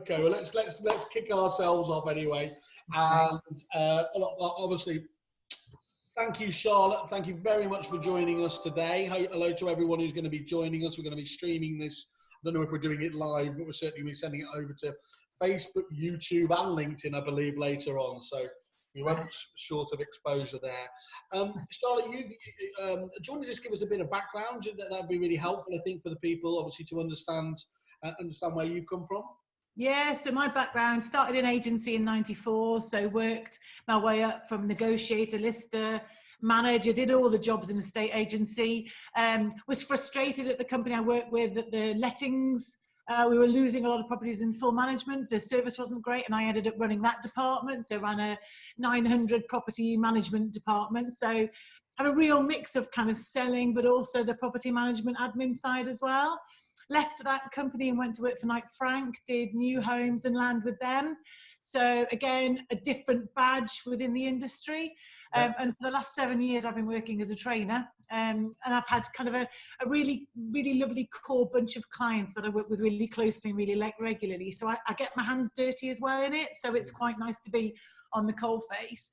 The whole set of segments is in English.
Okay, well let's kick ourselves off anyway, and obviously, thank you, Charlotte. Thank you very much for joining us today. Hello to everyone who's going to be joining us. We're going to be streaming this. I don't know if we're doing it live, but we're certainly going to be sending it over to Facebook, YouTube, and LinkedIn, I believe, later on. So we won't be short of exposure there. Charlotte, do you want to just give us a bit of background? That'd be really helpful, I think, for the people, obviously, to understand where you've come from. Yeah, so my background started in agency in '94, so worked my way up from negotiator, lister, manager, did all the jobs in a state agency, was frustrated at the company I worked with that the lettings, we were losing a lot of properties in full management, the service wasn't great, and I ended up running that department, so ran a 900 property management department, so I have a real mix of kind of selling, but also the property management admin side as well. Left that company and went to work for Knight Frank, did new homes and land with them. So again, a different badge within the industry. And for the last 7 years, I've been working as a trainer. And I've had kind of a really, really lovely core bunch of clients that I work with really closely and really regularly. So I get my hands dirty as well in it. So it's quite nice to be on the coalface.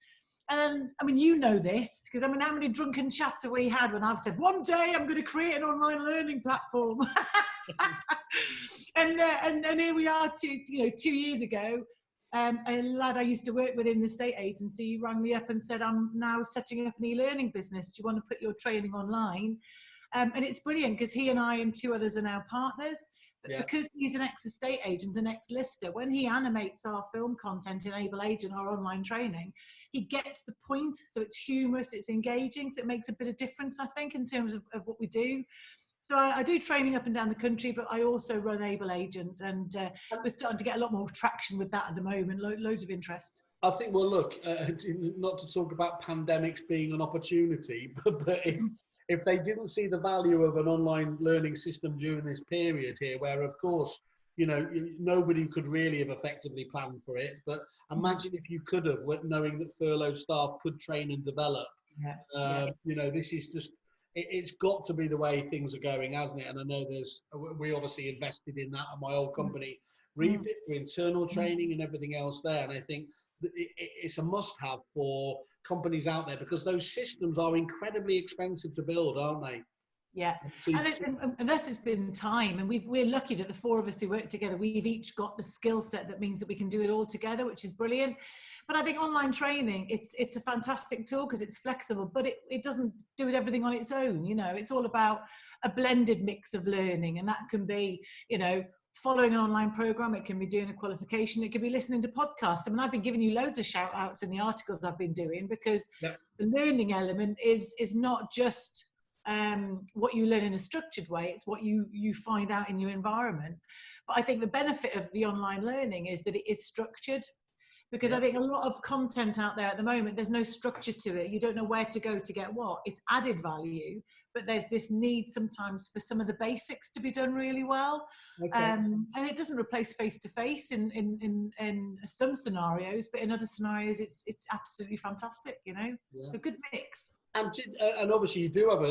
And I mean, you know this, because I mean, how many drunken chats have we had when I've said, one day I'm going to create an online learning platform. and here we are 2 years ago. A lad I used to work with in the estate agency rang me up and said, I'm now setting up an e-learning business. Do you want to put your training online? And it's brilliant because he and I and 2 others are now partners. But because he's an ex-estate agent, an ex-lister, when he animates our film content in Able Agent, our online training, he gets the point. So it's humorous, it's engaging. So it makes a bit of difference, I think, in terms of what we do. So I do training up and down the country, but I also run Able Agent, and we're starting to get a lot more traction with that at the moment, loads of interest. I think, well, look, not to talk about pandemics being an opportunity, but if they didn't see the value of an online learning system during this period here, where, of course, nobody could really have effectively planned for it, but imagine if you could have, knowing that furloughed staff could train and develop. This is just, it's got to be the way things are going, hasn't it? And I know we obviously invested in that at my old company, Rebit, for internal training and everything else there. And I think it's a must-have for companies out there, because those systems are incredibly expensive to build, aren't they? Yeah, and that's just been time, and we're lucky that the 4 of us who work together, we've each got the skill set that means that we can do it all together, which is brilliant. But I think online training, it's a fantastic tool because it's flexible, but it doesn't do everything on its own. It's all about a blended mix of learning, and that can be, following an online program, it can be doing a qualification, it can be listening to podcasts. I mean, I've been giving you loads of shout outs in the articles I've been doing, because the learning element is not just what you learn in a structured way, it's what you find out in your environment. But I think the benefit of the online learning is that it is structured, because I think a lot of content out there at the moment, there's no structure to it. You don't know where to go to get what. It's added value, but there's this need sometimes for some of the basics to be done really well. And it doesn't replace face-to-face in some scenarios, but in other scenarios, it's absolutely fantastic, So good mix. And obviously you do have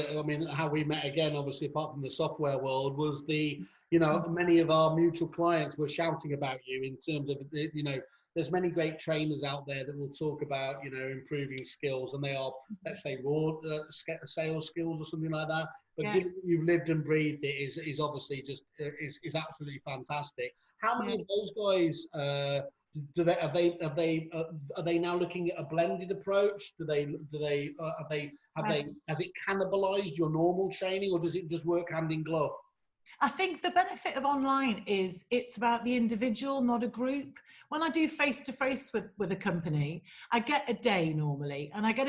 how we met again, obviously, apart from the software world, was many of our mutual clients were shouting about you in terms of, there's many great trainers out there that will talk about, improving skills, and they are, let's say, raw sales skills or something like that. But given that you've lived and breathed it, is obviously just is absolutely fantastic. How many of those guys are they now looking at a blended approach? Has it cannibalized your normal training, or does it just work hand in glove? I think the benefit of online is it's about the individual, not a group. When I do face-to-face with a company, I get a day normally, and I can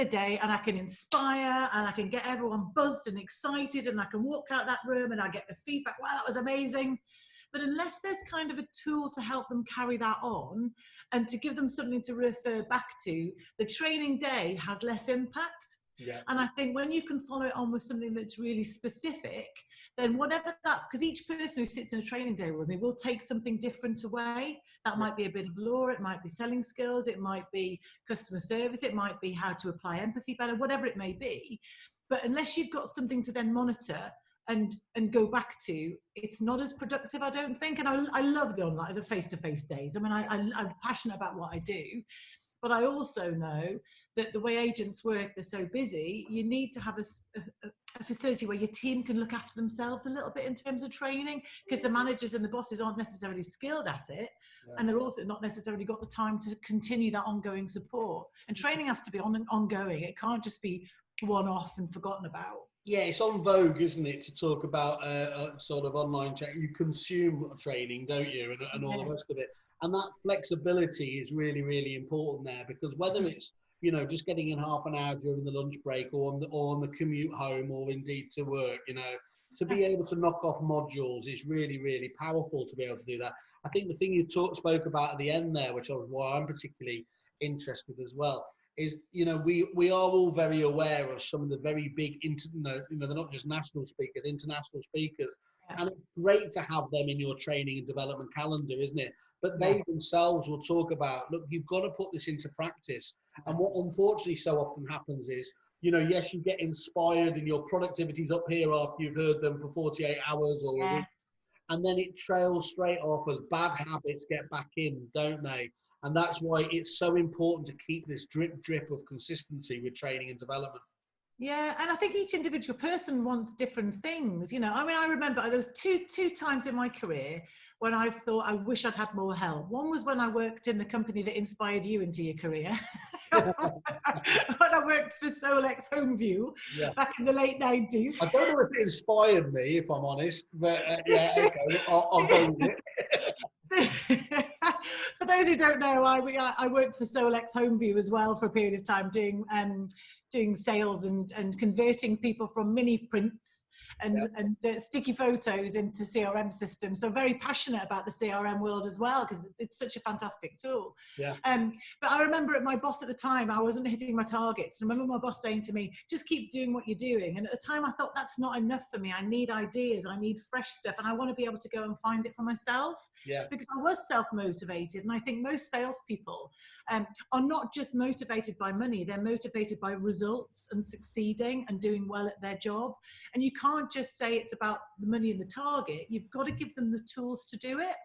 inspire, and I can get everyone buzzed and excited, and I can walk out that room and I get the feedback, wow, that was amazing. But unless there's kind of a tool to help them carry that on and to give them something to refer back to, the training day has less impact. And I think when you can follow it on with something that's really specific, then whatever that, because each person who sits in a training day with me will take something different away. That might be a bit of law, it might be selling skills, it might be customer service, it might be how to apply empathy better, whatever it may be. But unless you've got something to then monitor and go back to, it's not as productive, I don't think. And I love the online, the face-to-face days. I mean, I'm passionate about what I do, but I also know that the way agents work, they're so busy, you need to have a facility where your team can look after themselves a little bit in terms of training, because the managers and the bosses aren't necessarily skilled at it, and they're also not necessarily got the time to continue that ongoing support. And training has to be ongoing. It can't just be one-off and forgotten about. Yeah, it's on vogue, isn't it, to talk about sort of online training. You consume training, don't you, and all the rest of it. And that flexibility is really, really important there, because whether it's, you know, just getting in half an hour during the lunch break, or on the commute home, or indeed to work, you know, to be able to knock off modules is really, really powerful to be able to do that. I think the thing you spoke about at the end there, which is why I'm particularly interested as well, is, you know, we are all very aware of some of the very big, you know, they're not just national speakers, international speakers. And it's great to have them in your training and development calendar, isn't it? But they themselves will talk about, look, you've got to put this into practice. And what unfortunately so often happens is, you know, yes, you get inspired and your productivity's up here after you've heard them for 48 hours or a week, and then it trails straight off as bad habits get back in, don't they? And that's why it's so important to keep this drip of consistency with training and development. Yeah, and I think each individual person wants different things. You know, I mean, I remember there was two times in my career when I thought I wish I'd had more help. One was when I worked in the company that inspired you into your career. When I worked for Solex Homeview back in the late 90s. I don't know if it inspired me, if I'm honest, but yeah, okay, I'll go with it. So, for those who don't know, I worked for Solex Homeview as well for a period of time, doing sales and converting people from mini prints and sticky photos into CRM systems. So very passionate about the CRM world as well, because it's such a fantastic tool. But I remember my boss at the time, I wasn't hitting my targets. I remember my boss saying to me, just keep doing what you're doing. And at the time I thought, that's not enough for me. I need ideas, I need fresh stuff, and I want to be able to go and find it for myself. Because I was self-motivated. And I think most salespeople are not just motivated by money, they're motivated by results and succeeding and doing well at their job. And you can't just say it's about the money and the target. You've got to give them the tools to do it.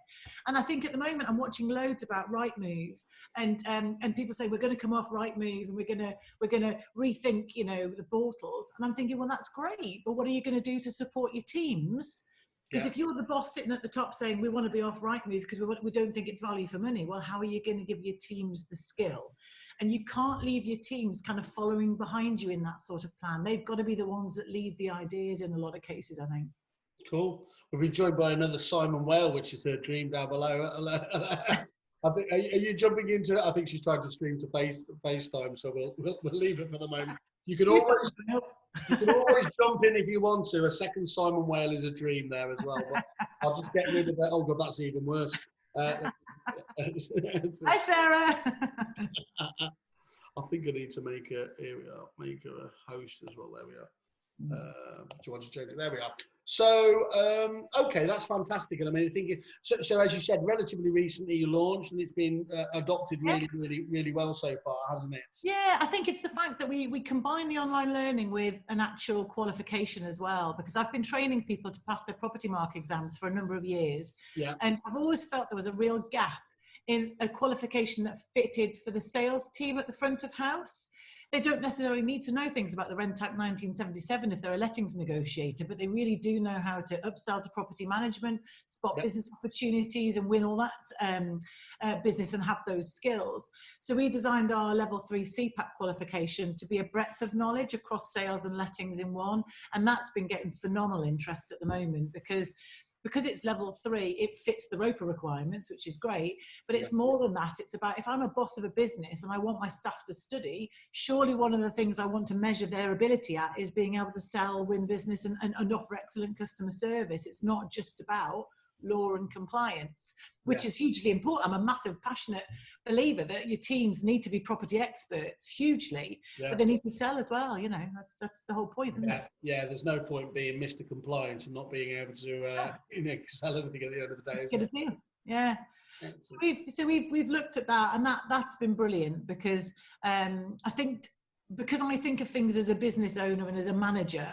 And I think at the moment I'm watching loads about Rightmove, and people say we're going to come off Rightmove and we're going to rethink, you know, the portals. And I'm thinking, well, that's great, but what are you going to do to support your teams? Because if you're the boss sitting at the top saying we want to be off Rightmove because we don't think it's value for money, well, how are you going to give your teams the skill? And you can't leave your teams kind of following behind you in that sort of plan. They've got to be the ones that lead the ideas in a lot of cases, I think. Cool. We'll be joined by another Simon Whale, which is her dream down below. I think, are you jumping into it? I think she's trying to stream to FaceTime, so we'll leave it for the moment. You can always jump in if you want to. A second Simon Whale is a dream there as well. But I'll just get rid of that. Oh God, that's even worse. Hi, Sarah. I think I need to make her. Here we are. Make her a host as well. There we are. Do you want to change it? There we are. So, okay, that's fantastic. And I mean, I think so. As you said, relatively recently you launched, and it's been adopted really well so far, hasn't it? Yeah, I think it's the fact that we combine the online learning with an actual qualification as well. Because I've been training people to pass their property mark exams for a number of years, and I've always felt there was a real gap in a qualification that fitted for the sales team at the front of house. They don't necessarily need to know things about the Rent Act 1977 if they're a lettings negotiator, but they really do know how to upsell to property management, spot business opportunities and win all that business and have those skills. So we designed our level 3 Cpap qualification to be a breadth of knowledge across sales and lettings in one. And that's been getting phenomenal interest at the moment because it's level 3, it fits the ROPA requirements, which is great, but it's more than that. It's about, if I'm a boss of a business and I want my staff to study, surely one of the things I want to measure their ability at is being able to sell, win business and offer excellent customer service. It's not just about law and compliance, which is hugely important. I'm a massive passionate believer that your teams need to be property experts hugely, but they need to sell as well. You know, that's the whole point, isn't it? Yeah, there's no point being Mr. Compliance and not being able to you know, sell everything at the end of the day. Get a deal. Yeah. So we've looked at that, and that's been brilliant because I think of things as a business owner and as a manager,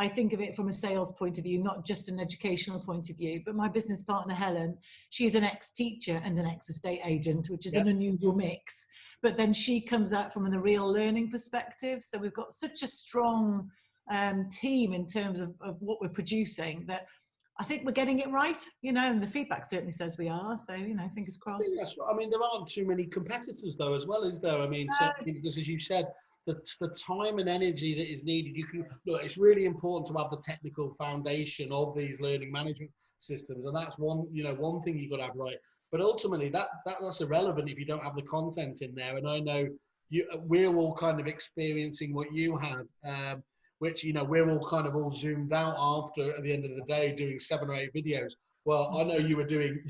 I think of it from a sales point of view, not just an educational point of view. But my business partner, Helen, she's an ex-teacher and an ex-estate agent, which is an unusual mix. But then she comes out from the real learning perspective. So we've got such a strong team in terms of what we're producing that I think we're getting it right, you know, and the feedback certainly says we are. So, you know, fingers crossed. I mean, there aren't too many competitors though, as well, is there? I mean, certainly because, as you said, the time and energy that is needed, look, it's really important to have the technical foundation of these learning management systems, and that's one thing you've got to have right. But ultimately, that's irrelevant if you don't have the content in there. And I know we're all kind of experiencing what you had, which, you know, we're all kind of all zoomed out after at the end of the day doing 7 or 8 videos. Well, I know you were doing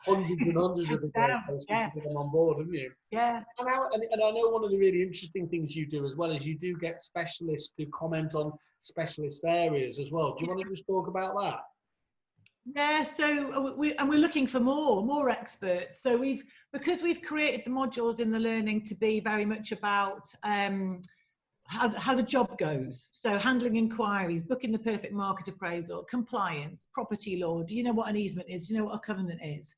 hundreds and hundreds of videos to get them on board, didn't you? Yeah. And I know one of the really interesting things you do as well is you do get specialists to comment on specialist areas as well. Do you want to just talk about that? Yeah, so we're looking for more experts. So because we've created the modules in the learning to be very much about how the job goes. So handling inquiries, booking the perfect market appraisal, compliance, property law. Do you know what an easement is? Do you know what a covenant is?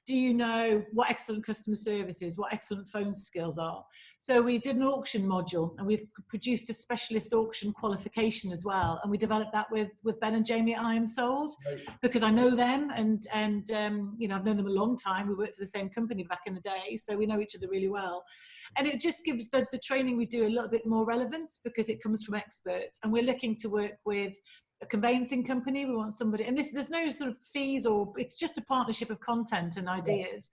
Do you know what excellent customer service is? What excellent phone skills are? So we did an auction module, and we've produced a specialist auction qualification as well. And we developed that with Ben and Jamie at I Am Sold, because I know them, and you know, I've known them a long time. We worked for the same company back in the day, so we know each other really well. And it just gives the training we do a little bit more relevance because it comes from experts. And we're looking to work with a conveyancing company. We want somebody, and there's no sort of fees, or it's just a partnership of content and ideas.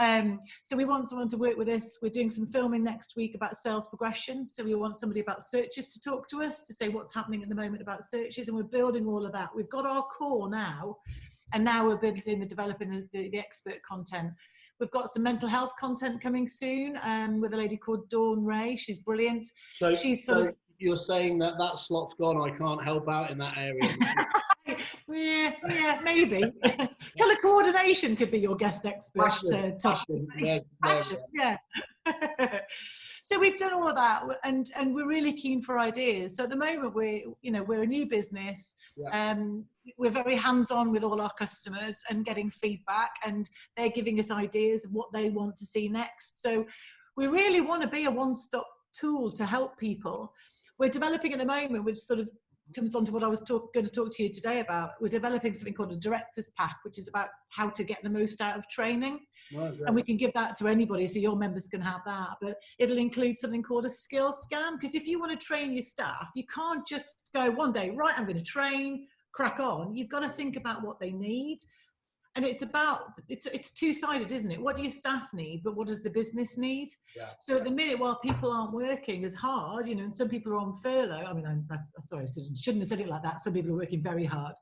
So we want someone to work with us. We're doing some filming next week about sales progression. So we want somebody about searches to talk to us, to say what's happening at the moment about searches, and we're building all of that. We've got our core now, and now we're developing the expert content. We've got some mental health content coming soon with a lady called Dawn Ray. She's brilliant. So you're saying that slot's gone, I can't help out in that area. yeah, maybe. Colour coordination could be your guest expert. Fashion. So we've done all of that, and we're really keen for ideas. So at the moment, we're a new business. We're very hands-on with all our customers and getting feedback, and they're giving us ideas of what they want to see next. So we really want to be a one-stop tool to help people. We're developing at the moment, which sort of comes on to what I was going to talk to you today about. We're developing something called a director's pack, which is about how to get the most out of training. And we can give that to anybody, so your members can have that. But it'll include something called a skill scan, because if you want to train your staff, you can't just go one day, right, I'm going to train, crack on. You've got to think about what they need. And it's two-sided, isn't it? What do your staff need, but what does the business need? So at the minute, while people aren't working as hard, you know, and some people are on furlough. I mean, sorry, I shouldn't have said it like that. Some people are working very hard,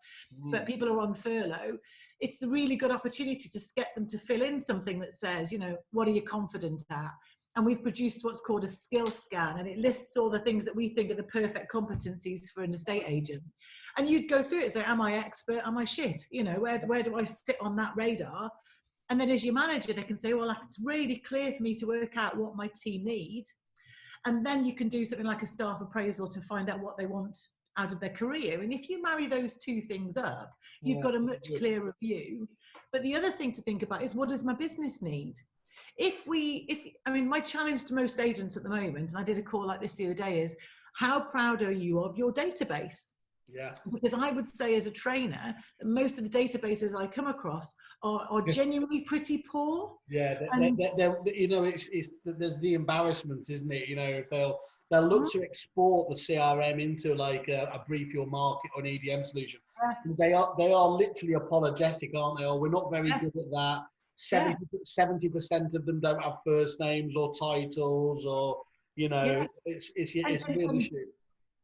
but people are on furlough. It's the really good opportunity to get them to fill in something that says, you know, what are you confident at? And we've produced what's called a skill scan, and it lists all the things that we think are the perfect competencies for an estate agent. And you'd go through it and say, am I expert? Am I shit? You know, where do I sit on that radar? And then as your manager, they can say, well, it's really clear for me to work out what my team need. And then you can do something like a staff appraisal to find out what they want out of their career. And if you marry those two things up, you've got a much clearer view. But the other thing to think about is, what does my business need? I mean, my challenge to most agents at the moment, and I did a call like this the other day, is how proud are you of your database? Because I would say as a trainer, that most of the databases I come across are genuinely pretty poor. You know, there's the embarrassment, isn't it? You know, they'll look to export the CRM into like a brief your market or an EDM solution. They are literally apologetic, aren't they? Or we're not very good at that. 70% of them don't have first names or titles, or, you know, it's a real issue.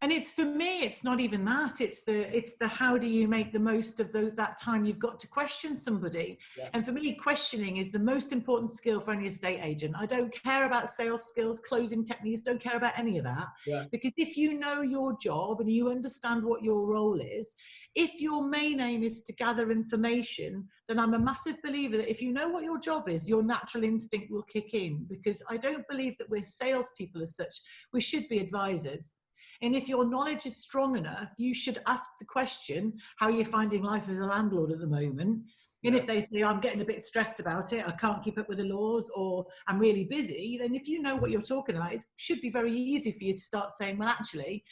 And it's, for me, it's not even that. It's the how do you make the most of that time you've got to question somebody. And for me, questioning is the most important skill for any estate agent. I don't care about sales skills, closing techniques, don't care about any of that. Because if you know your job and you understand what your role is, if your main aim is to gather information, then I'm a massive believer that if you know what your job is, your natural instinct will kick in. Because I don't believe that we're salespeople as such. We should be advisors. And if your knowledge is strong enough, you should ask the question, how are you finding life as a landlord at the moment? And if they say, I'm getting a bit stressed about it, I can't keep up with the laws, or I'm really busy, then if you know what you're talking about, it should be very easy for you to start saying, well, actually,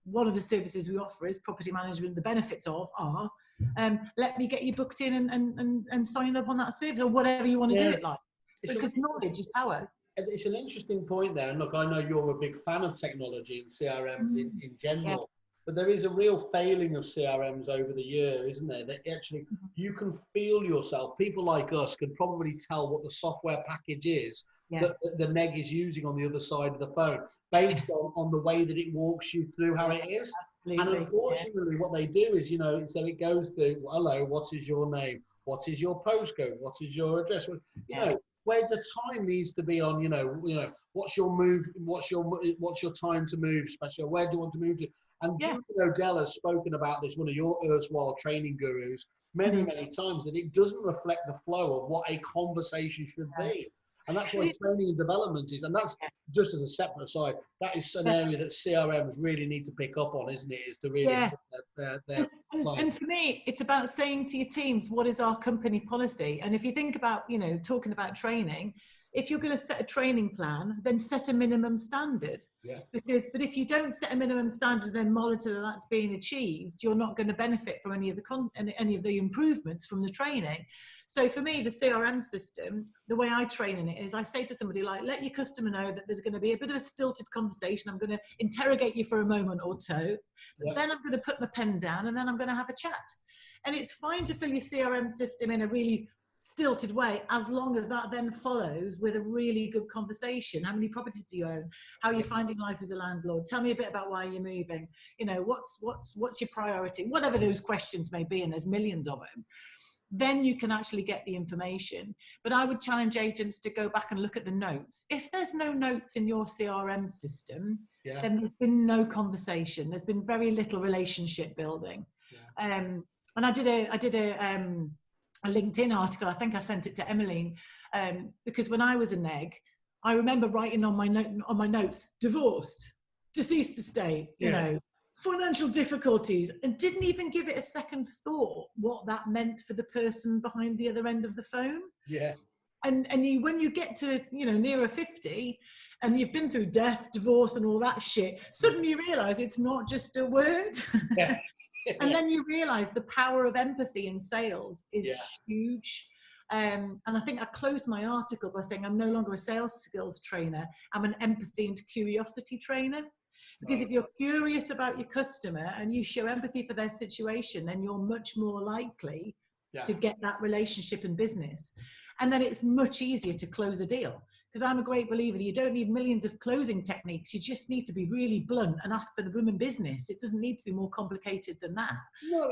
one of the services we offer is property management. The benefits of are, let me get you booked in and sign up on that service, or whatever you want to do it like. Because knowledge is power. It's an interesting point there. And look, I know you're a big fan of technology and CRMs in general, but there is a real failing of CRMs over the year, isn't there? That actually you can feel yourself. People like us can probably tell what the software package is that the neg is using on the other side of the phone, based on the way that it walks you through how it is. Absolutely. And unfortunately, what they do is, so it goes through, hello, what is your name? What is your postcode? What is your address? You know, where the time needs to be on, what's your move? What's your time to move special? Where do you want to move to? And Julian O'Dell has spoken about this, one of your erstwhile training gurus, many times, that it doesn't reflect the flow of what a conversation should be. And that's why training and development is, and that's just as a separate aside, that is an area that CRMs really need to pick up on, isn't it? Is to really and for me, it's about saying to your teams, what is our company policy? And if you think about, talking about training, if you're going to set a training plan, then set a minimum standard. But if you don't set a minimum standard, then monitor that that's being achieved, you're not going to benefit from any of the improvements from the training. So for me, the CRM system, the way I train in it is, I say to somebody, like, let your customer know that there's going to be a bit of a stilted conversation. I'm going to interrogate you for a moment or two, but then I'm going to put my pen down, and then I'm going to have a chat. And it's fine to fill your CRM system in a really stilted way, as long as that then follows with a really good conversation. How many properties do you own? How are you finding life as a landlord? Tell me a bit about why you're moving. What's your priority? Whatever those questions may be, and there's millions of them. Then you can actually get the information. But I would challenge agents to go back and look at the notes. If there's no notes in your CRM system, then there's been no conversation. There's been very little relationship building. And I did a LinkedIn article, I think I sent it to Emmeline, because when I was a neg, I remember writing on my notes, divorced, deceased estate, financial difficulties, and didn't even give it a second thought what that meant for the person behind the other end of the phone. And when you get to, nearer 50, and you've been through death, divorce, and all that shit, suddenly you realise it's not just a word. And then you realize the power of empathy in sales is huge. And I think I closed my article by saying I'm no longer a sales skills trainer. I'm an empathy and curiosity trainer. Because if you're curious about your customer and you show empathy for their situation, then you're much more likely to get that relationship and business. And then it's much easier to close a deal. Because I'm a great believer that you don't need millions of closing techniques. You just need to be really blunt and ask for the blooming business. It doesn't need to be more complicated than that. No,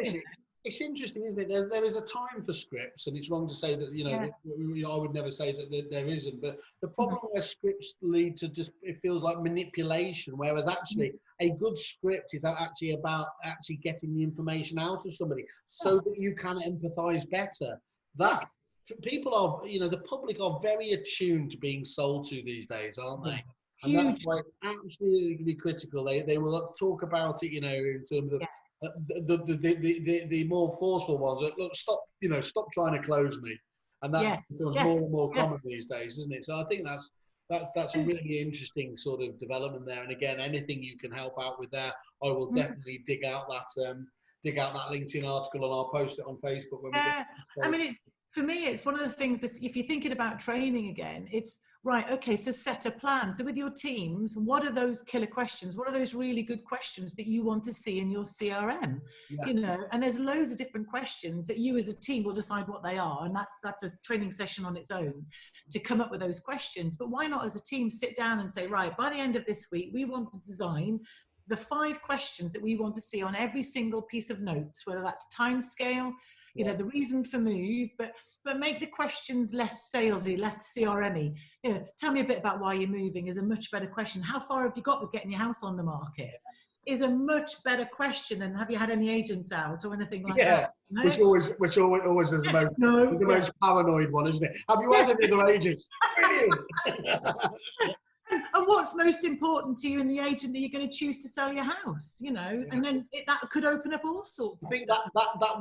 it's interesting, isn't it? There is a time for scripts, and it's wrong to say that, I would never say that there isn't. But the problem where scripts lead to just, it feels like manipulation, whereas actually a good script is actually about actually getting the information out of somebody so that you can empathise better. That people are, the public are very attuned to being sold to these days, aren't they? And that's why it's absolutely critical. They will talk about it, in terms of the more forceful ones. Look, stop trying to close me, and that becomes more and more common these days, isn't it? So I think that's a really interesting sort of development there. And again, anything you can help out with there, I will definitely dig out that LinkedIn article, and I'll post it on Facebook when we get to the stage. For me, it's one of the things, if you're thinking about training again, it's right, okay, so set a plan. So with your teams, what are those killer questions? What are those really good questions that you want to see in your CRM? And there's loads of different questions that you as a team will decide what they are. And that's a training session on its own to come up with those questions. But why not as a team sit down and say, right, by the end of this week, we want to design the 5 questions that we want to see on every single piece of notes, whether that's timescale, the reason for move, but make the questions less salesy, less CRM-y. Tell me a bit about why you're moving is a much better question. How far have you got with getting your house on the market? Is a much better question than have you had any agents out or anything like that. No? Which always is the most paranoid one, isn't it? Have you had any other agents? Brilliant. and what's most important to you in the agent that you're going to choose to sell your house, you know, and then that could open up all sorts. I think that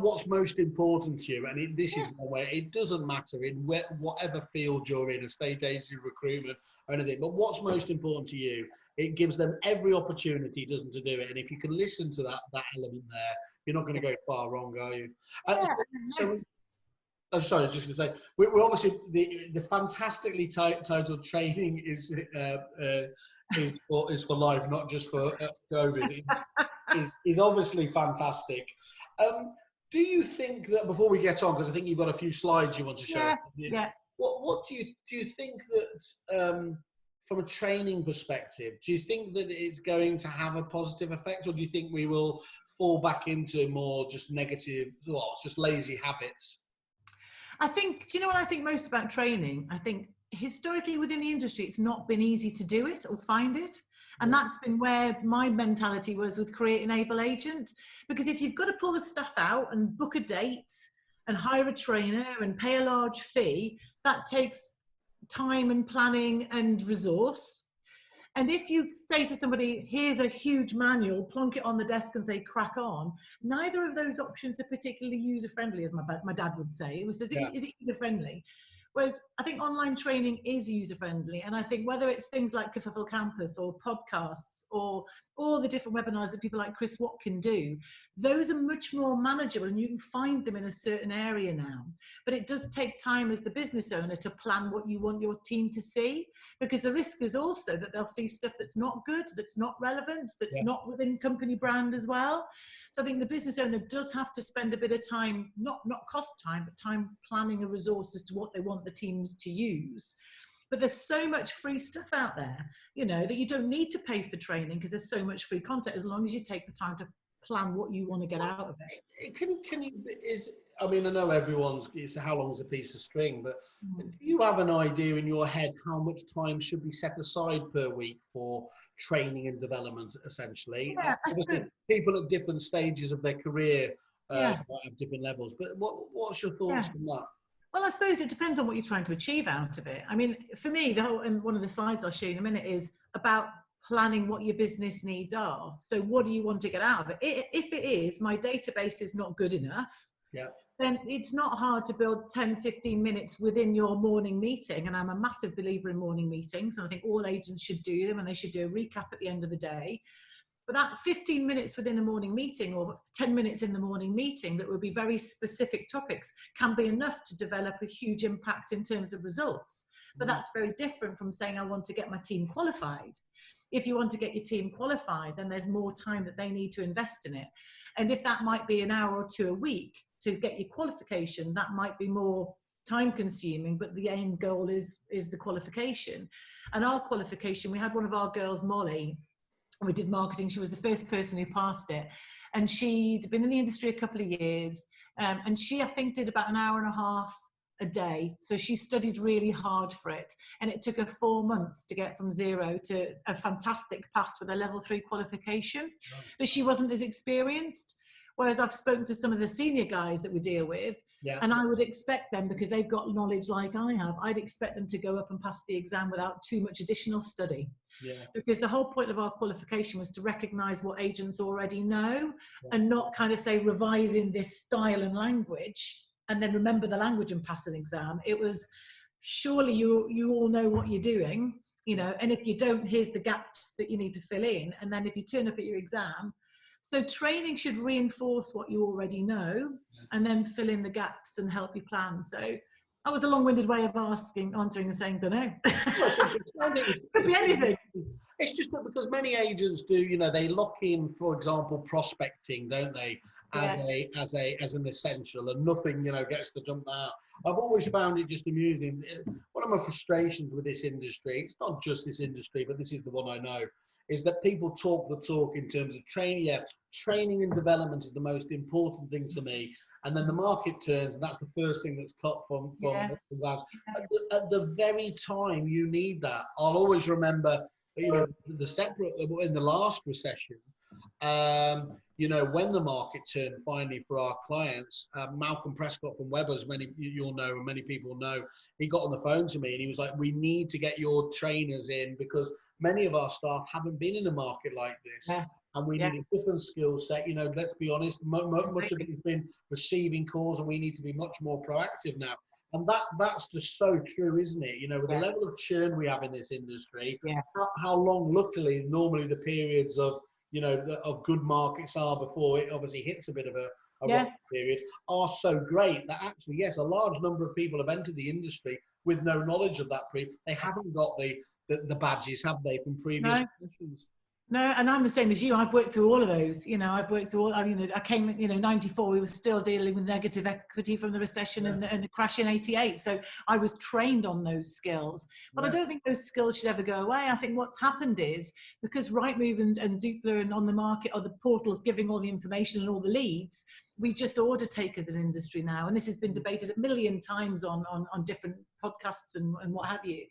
what's most important to you, and this is one way it doesn't matter in whatever field you're in, estate agency, recruitment, or anything. But what's most important to you, it gives them every opportunity, doesn't, to do it. And if you can listen to that element there, you're not going to go far wrong, are you? Sorry, I was just going to say, we're obviously the fantastically titled training is for life, not just for COVID. Is obviously fantastic. Do you think that, before we get on, because I think you've got a few slides you want to show, what do you think that from a training perspective, do you think that it's going to have a positive effect, or do you think we will fall back into more just negative, well, it's just lazy habits? I think, do you know what I think most about training? I think historically within the industry, it's not been easy to do it or find it. And that's been where my mentality was with Create Enable Agent. Because if you've got to pull the stuff out and book a date and hire a trainer and pay a large fee, that takes time and planning and resource. And if you say to somebody, here's a huge manual, plonk it on the desk and say, crack on, neither of those options are particularly user-friendly, as my dad would say. It was, is it user-friendly? Whereas I think online training is user-friendly. And I think whether it's things like Kerfuffle Campus or podcasts or all the different webinars that people like Chris Watt can do, those are much more manageable and you can find them in a certain area now. But it does take time as the business owner to plan what you want your team to see, because the risk is also that they'll see stuff that's not good, that's not relevant, that's not within company brand as well. So I think the business owner does have to spend a bit of time, not cost time, but time planning a resource as to what they want the teams to use. But there's so much free stuff out there, you know, that you don't need to pay for training because there's so much free content, as long as you take the time to plan what you want to get out of it. I mean, I know it's how long is a piece of string, but do you have an idea in your head how much time should be set aside per week for training and development, essentially? People at different stages of their career have different levels, but what's your thoughts on that? Well, I suppose it depends on what you're trying to achieve out of it. I mean, for me, and one of the slides I'll show you in a minute is about planning what your business needs are. So what do you want to get out of it? If it is, my database is not good enough, then it's not hard to build 10, 15 minutes within your morning meeting. And I'm a massive believer in morning meetings. And I think all agents should do them, and they should do a recap at the end of the day. But that 15 minutes within a morning meeting, or 10 minutes in the morning meeting that would be very specific topics, can be enough to develop a huge impact in terms of results. But that's very different from saying, I want to get my team qualified. If you want to get your team qualified, then there's more time that they need to invest in it. And if that might be an hour or two a week to get your qualification, that might be more time consuming, but the end goal is the qualification. And our qualification, we had one of our girls, Molly, we did marketing. She was the first person who passed it. And she'd been in the industry a couple of years. And she, I think, did about an hour and a half a day. So she studied really hard for it. And it took her 4 months to get from 0 to a fantastic pass with a level 3 qualification. Wow. But she wasn't as experienced. Whereas I've spoken to some of the senior guys that we deal with, and I would expect them, because they've got knowledge like I have, I'd expect them to go up and pass the exam without too much additional study. Because the whole point of our qualification was to recognise what agents already know, and not kind of say revise in this style and language and then remember the language and pass an exam. It was, surely you all know what you're doing, you know, and if you don't, here's the gaps that you need to fill in. And then if you turn up at your exam, so training should reinforce what you already know and then fill in the gaps and help you plan. So that was a long-winded way of answering and saying, don't know. Could be anything. It's just that because many agents do, you know, they lock in, for example, prospecting, don't they, as an essential, and nothing, you know, gets to jump out. I've always found it just amusing. One of my frustrations with this industry, it's not just this industry, but this is the one I know, is that people talk the talk in terms of training. Training and development is the most important thing to me. And then the market turns, and that's the first thing that's cut from that. At the very time you need that, I'll always remember, you know, in the last recession, you know, when the market turned finally for our clients, Malcolm Prescott from Weber's, many you'll know and many people know, he got on the phone to me and he was like, we need to get your trainers in because many of our staff haven't been in a market like this. Yeah. And we need a different skill set. You know, let's be honest, much of it has been receiving calls and we need to be much more proactive now. And that's just so true, isn't it? You know, with the level of churn we have in this industry, how long, luckily, normally the periods of, you know, of good markets are before it obviously hits a bit of a rough period, are so great that actually, yes, a large number of people have entered the industry with no knowledge of that. They haven't got the badges, have they, from previous positions? No, and I'm the same as you. I've worked through all of those. You know, I've worked through all. I mean, I came, you know, 94. We were still dealing with negative equity from the recession and the crash in '88. So I was trained on those skills. But I don't think those skills should ever go away. I think what's happened is because Rightmove and Zoopla and On the Market are the portals giving all the information and all the leads. We just order take as an industry now, and this has been debated a million times on different podcasts and what have you.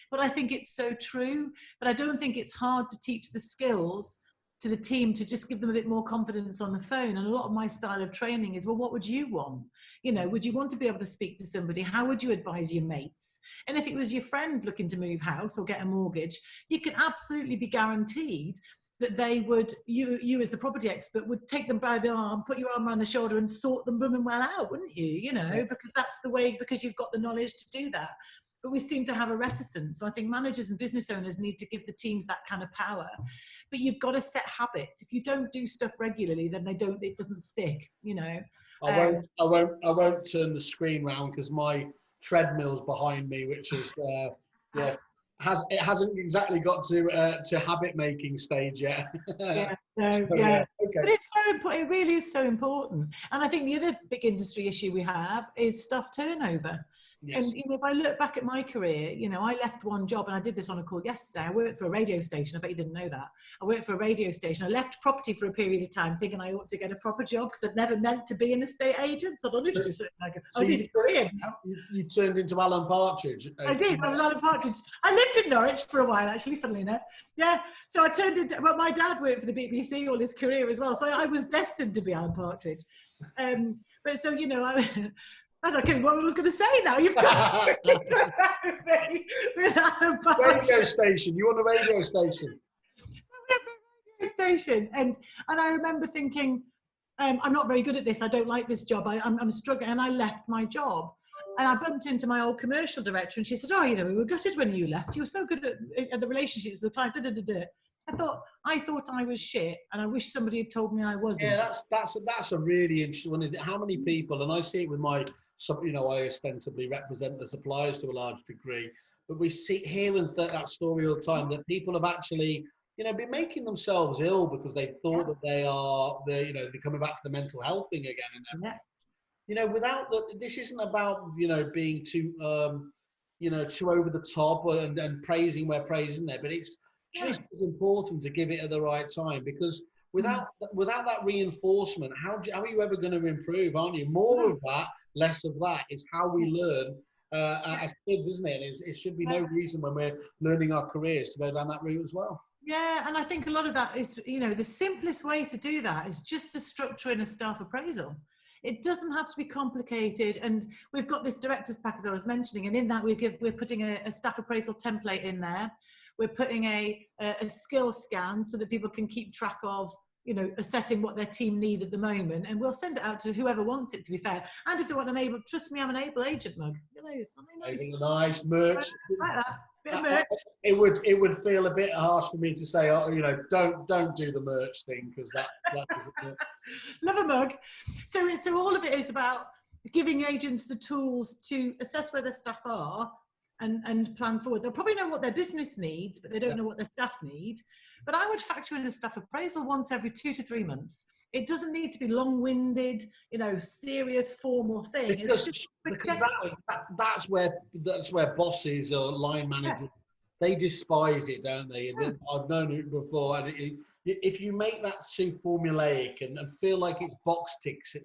But I think it's so true. But I don't think it's hard to teach the skills to the team to just give them a bit more confidence on the phone. And a lot of my style of training is, well, what would you want? You know, would you want to be able to speak to somebody? How would you advise your mates? And if it was your friend looking to move house or get a mortgage, you can absolutely be guaranteed that they would, you as the property expert, would take them by the arm, put your arm around the shoulder and sort them well out, wouldn't you? You know, because that's the way, because you've got the knowledge to do that. But we seem to have a reticence. So I think managers and business owners need to give the teams that kind of power. But you've got to set habits. If you don't do stuff regularly, then it doesn't stick, you know. I won't turn the screen round because my treadmill's behind me, which is, it hasn't exactly got to habit making stage yet. Okay. But it's so important. It really is so important. And I think the other big industry issue we have is staff turnover. Yes. And you know, if I look back at my career, you know, I left one job, and I did this on a call yesterday. I worked for a radio station. I bet you didn't know that. I worked for a radio station. I left property for a period of time, thinking I ought to get a proper job because I'd never meant to be an estate agent. So I don't need to do something like I did a career. You turned into Alan Partridge. I did. I was Alan Partridge. I lived in Norwich for a while, actually, funnily enough. Yeah. So I turned into. Well, my dad worked for the BBC all his career as well. So I was destined to be Alan Partridge. But so you know, I don't know what I was going to say now. You've got me with Alan Partridge. Radio station. You on the radio station? Radio station, and I remember thinking, I'm not very good at this. I don't like this job. I'm struggling, and I left my job. And I bumped into my old commercial director, and she said, "Oh, you know, we were gutted when you left. You were so good at the relationships with the client." I thought I was shit, and I wish somebody had told me I wasn't. Yeah, that's a really interesting one. How many people, and I see it with my. You know, I ostensibly represent the suppliers to a large degree, but we hear that story all the time that people have actually, you know, been making themselves ill because they thought that they're coming back to the mental health thing again. And you know, without this isn't about, you know, being too, too over the top and praising where praise isn't there, but it's just as important to give it at the right time because without that reinforcement, how are you ever going to improve? Aren't you? More of that. Less of that is how we learn as kids, isn't it? And it should be no reason when we're learning our careers to go down that route as well. Yeah, and I think a lot of that is, you know, the simplest way to do that is just to structure in a staff appraisal. It doesn't have to be complicated, and we've got this director's pack, as I was mentioning, and in that we're putting a staff appraisal template in there. We're putting a skill scan so that people can keep track of, you know, assessing what their team need at the moment, and we'll send it out to whoever wants it, to be fair. And if they want an able, trust me, I'm an able agent mug. Look at those, aren't they nice? Nice merch. Like that. Bit of merch. It would feel a bit harsh for me to say, oh, you know, don't do the merch thing because that doesn't. Love a mug. So all of it is about giving agents the tools to assess where their staff are and plan forward. They'll probably know what their business needs, but they don't know what their staff need. But I would factor in a staff appraisal once every 2 to 3 months. It doesn't need to be long-winded, you know, serious, formal thing. Because that's where bosses or line managers, they despise it, don't they? And I've known it before. And if you make that too formulaic and feel like it's box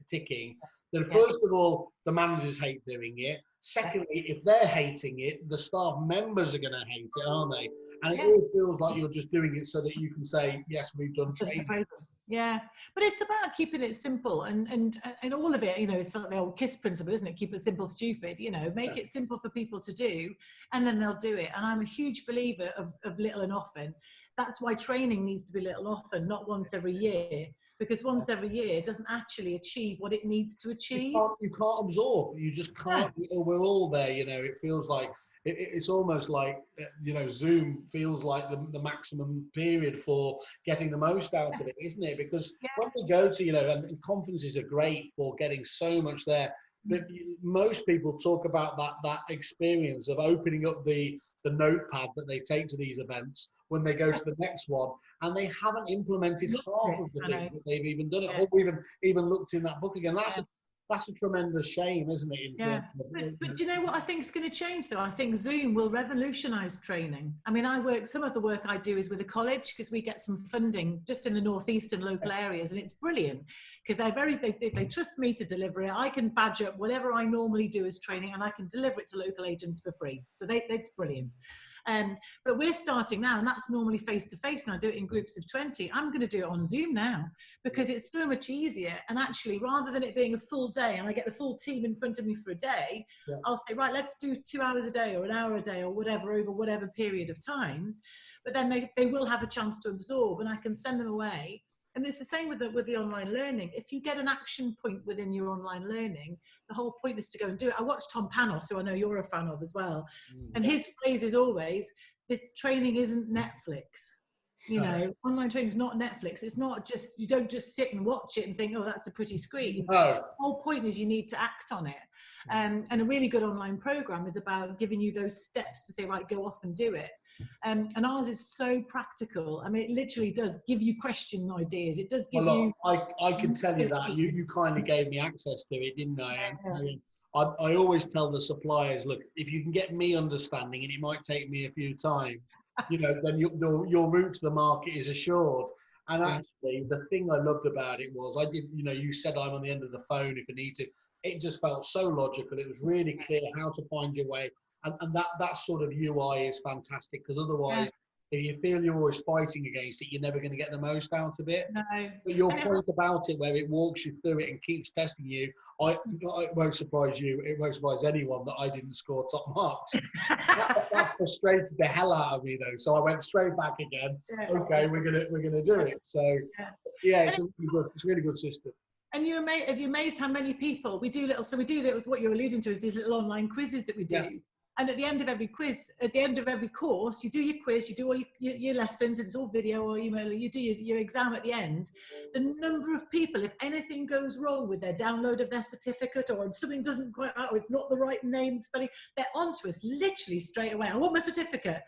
ticking, then first of all, the managers hate doing it. Secondly, if they're hating it, the staff members are going to hate it, aren't they? And it all feels like you're just doing it so that you can say, yes, we've done training. Yeah, but it's about keeping it simple and all of it, you know, it's like the old KISS principle, isn't it? Keep it simple, stupid, you know, make it simple for people to do, and then they'll do it. And I'm a huge believer of little and often. That's why training needs to be little often, not once every year, because once every year doesn't actually achieve what it needs to achieve. You can't absorb. You just can't. We're all there, you know. It feels like it's almost like, you know, Zoom feels like the maximum period for getting the most out of it, isn't it? Because when we go to, you know, and conferences are great for getting so much there, but most people talk about that experience of opening up the notepad that they take to these events when they go to the next one, and they haven't implemented half of the things that they've even done it, or even looked in that book again. That's a tremendous shame, isn't it? But you know what I think is going to change, though? I think Zoom will revolutionize training. I mean, some of the work I do is with a college, because we get some funding just in the northeastern local areas, and it's brilliant because they trust me to deliver it. I can badge up whatever I normally do as training, and I can deliver it to local agents for free. So it's brilliant. But we're starting now, and that's normally face-to-face, and I do it in groups of 20. I'm going to do it on Zoom now because it's so much easier. And actually, rather than it being a full day and I get the full team in front of me for a day, I'll say, right, let's do 2 hours a day or an hour a day or whatever over whatever period of time. But then they will have a chance to absorb, and I can send them away. And it's the same with the online learning. If you get an action point within your online learning, the whole point is to go and do it. I watched Tom Panos, who I know you're a fan of as well. And his phrase is always, this training isn't Netflix. You know, online training is not Netflix. It's not just, you don't just sit and watch it and think, oh, that's a pretty screen. The whole point is you need to act on it. And a really good online program is about giving you those steps to say, right, go off and do it. And ours is so practical. I mean, it literally does give you question ideas. It does give you... I can tell you that. You kind of gave me access to it, didn't I? I always tell the suppliers, look, if you can get me understanding, and it might take me a few times, you know, then your route to the market is assured. And actually, the thing I loved about it was you know, you said I'm on the end of the phone if I need to. It just felt so logical. It was really clear how to find your way. And that sort of UI is fantastic, because otherwise, if you feel you're always fighting against it, you're never going to get the most out of it. No. But your point about it, where it walks you through it and keeps testing you, it won't surprise you. It won't surprise anyone that I didn't score top marks. that frustrated the hell out of me, though. So I went straight back again. Okay, we're gonna do it. So it's a really good system. And you're amazed how many people we do what you're alluding to is these little online quizzes that we do. And at the end of every quiz, at the end of every course, you do your quiz, you do all your lessons, and it's all video or email, you do your exam at the end. The number of people, if anything goes wrong with their download of their certificate, or something doesn't quite right, or it's not the right name spelling, they're onto us literally straight away. I want my certificate.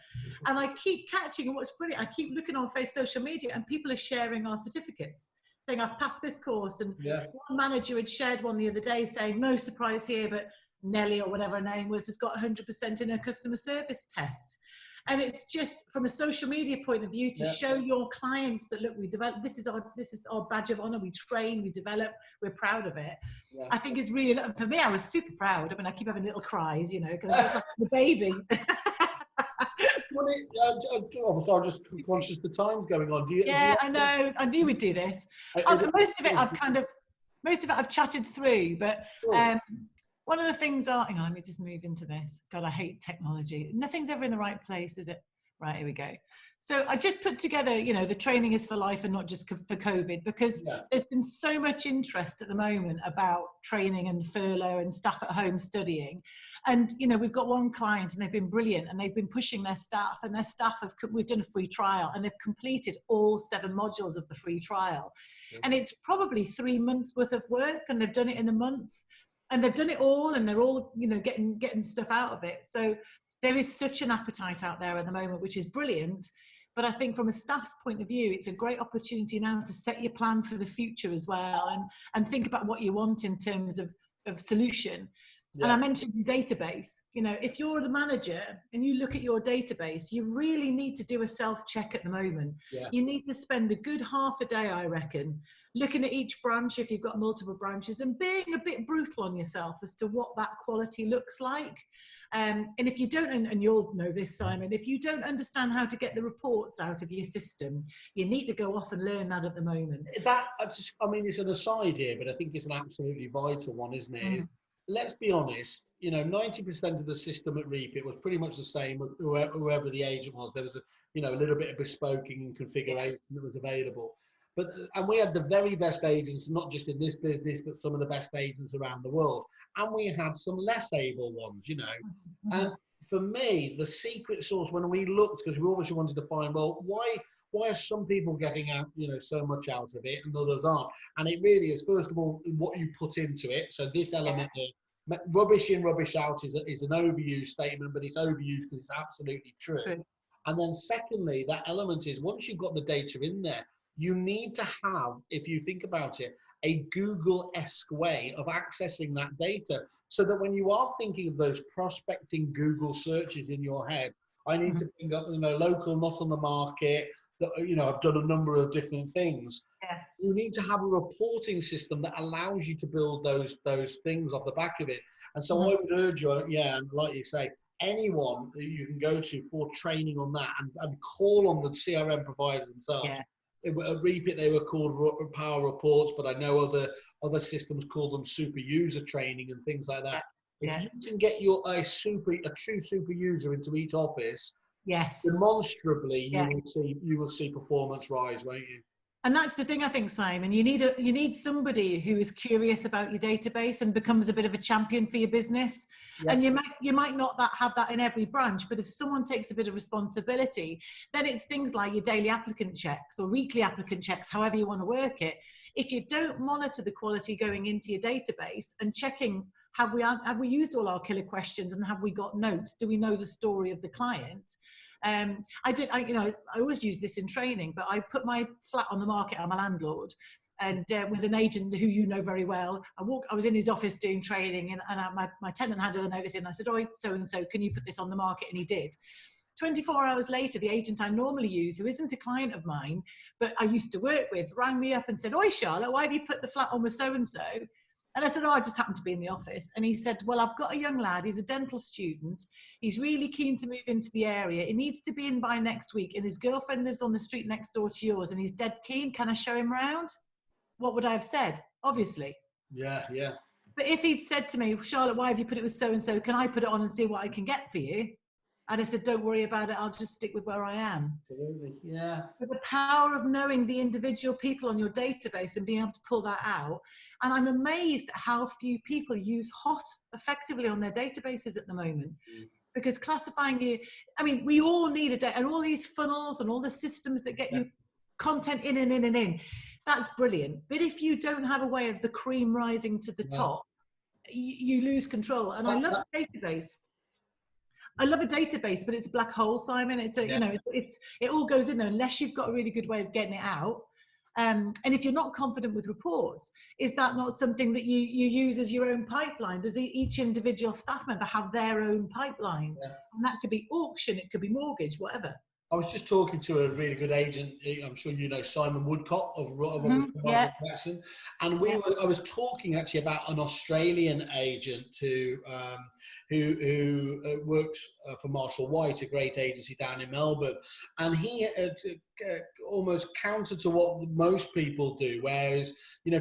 And I keep catching, and what's brilliant, I keep looking on social media, and people are sharing our certificates, saying, I've passed this course. And one manager had shared one the other day saying, no surprise here, but Nelly, or whatever her name was, has got 100% in her customer service test. And it's just from a social media point of view to show your clients that, look, we develop, this is our badge of honor. We train, we develop, we're proud of it. I think it's really, for me, I was super proud. I mean, I keep having little cries, you know, because I was like a baby. Obviously, I'm just conscious the time's going on. I know. I knew we'd do this. Most of it I've chatted through, but one of the things hang on, let me just move into this. God, I hate technology. Nothing's ever in the right place, is it? Right, here we go. So I just put together, you know, the training is for life and not just for COVID, because there's been so much interest at the moment about training and furlough and staff at home studying. And, you know, we've got one client and they've been brilliant, and they've been pushing their staff, and their staff we've done a free trial, and they've completed all 7 modules of the free trial. And it's probably 3 months worth of work, and they've done it in a month. And they've done it all, and they're all, you know, getting stuff out of it. So there is such an appetite out there at the moment, which is brilliant. But I think from a staff's point of view, it's a great opportunity now to set your plan for the future as well, and think about what you want in terms of solution. And I mentioned your database. You know, if you're the manager and you look at your database, you really need to do a self-check at the moment. Yeah. You need to spend a good half a day, I reckon, looking at each branch if you've got multiple branches and being a bit brutal on yourself as to what that quality looks like. And if you don't, and you'll know this, Simon, if you don't understand how to get the reports out of your system, you need to go off and learn that at the moment. I mean, it's an aside here, but I think it's an absolutely vital one, isn't it? Let's be honest, you know, 90% of the system at Repeat was pretty much the same with whoever the agent was. There was a little bit of bespoking and configuration that was available. And we had the very best agents, not just in this business, but some of the best agents around the world. And we had some less able ones, you know. And for me, the secret sauce, when we looked, because we obviously wanted to find, well, why are some people getting out, you know, so much out of it and others aren't? And it really is, first of all, what you put into it. So this element here, rubbish in, rubbish out is an overused statement, but it's overused because it's absolutely true. And then secondly, that element is, once you've got the data in there, you need to have, if you think about it, a Google-esque way of accessing that data, so that when you are thinking of those prospecting Google searches in your head, I need to bring up, you know, local, not on the market, that, you know, I've done a number of different things. You need to have a reporting system that allows you to build those things off the back of it. And so I would urge you, and like you say, anyone that you can go to for training on that, and call on the CRM providers themselves. At Repeat, they were called Power Reports, but I know other systems call them super user training and things like that. If you can get a true super user into each office, demonstrably, you will see performance rise, won't you? And that's the thing, I think, Simon. You need somebody who is curious about your database and becomes a bit of a champion for your business. And you might not have that in every branch, but if someone takes a bit of responsibility, then it's things like your daily applicant checks or weekly applicant checks, however you want to work it. If you don't monitor the quality going into your database and checking, have we used all our killer questions, and have we got notes? Do we know the story of the client? I always use this in training, but I put my flat on the market. I'm a landlord, and with an agent who you know very well. I was in his office doing training, and my tenant handed the notice in. I said, "Oh, so-and-so, can you put this on the market?" And he did. 24 hours later, the agent I normally use, who isn't a client of mine, but I used to work with, rang me up and said, "Oi, Charlotte, why have you put the flat on with so-and-so?" And I said, "Oh, I just happened to be in the office." And he said, "Well, I've got a young lad. He's a dental student. He's really keen to move into the area. He needs to be in by next week. And his girlfriend lives on the street next door to yours. And he's dead keen. Can I show him around?" What would I have said? Obviously. Yeah. But if he'd said to me, "Charlotte, why have you put it with so-and-so? Can I put it on and see what I can get for you?" And I said, "Don't worry about it. I'll just stick with where I am." Absolutely, yeah. But the power of knowing the individual people on your database and being able to pull that out. And I'm amazed at how few people use HOT effectively on their databases at the moment. Because classifying we all need a data, and all these funnels and all the systems that get you content in and in and in. That's brilliant. But if you don't have a way of the cream rising to the top, you lose control. And I love the database. I love a database, but it's a black hole, Simon. It's it all goes in there unless you've got a really good way of getting it out. And if you're not confident with reports, is that not something that you use as your own pipeline? Does each individual staff member have their own pipeline? And that could be auction, it could be mortgage, whatever. I was just talking to a really good agent. I'm sure you know Simon Woodcott of Jackson, and I was talking actually about an Australian agent who works for Marshall White, a great agency down in Melbourne, and he almost counter to what most people do, whereas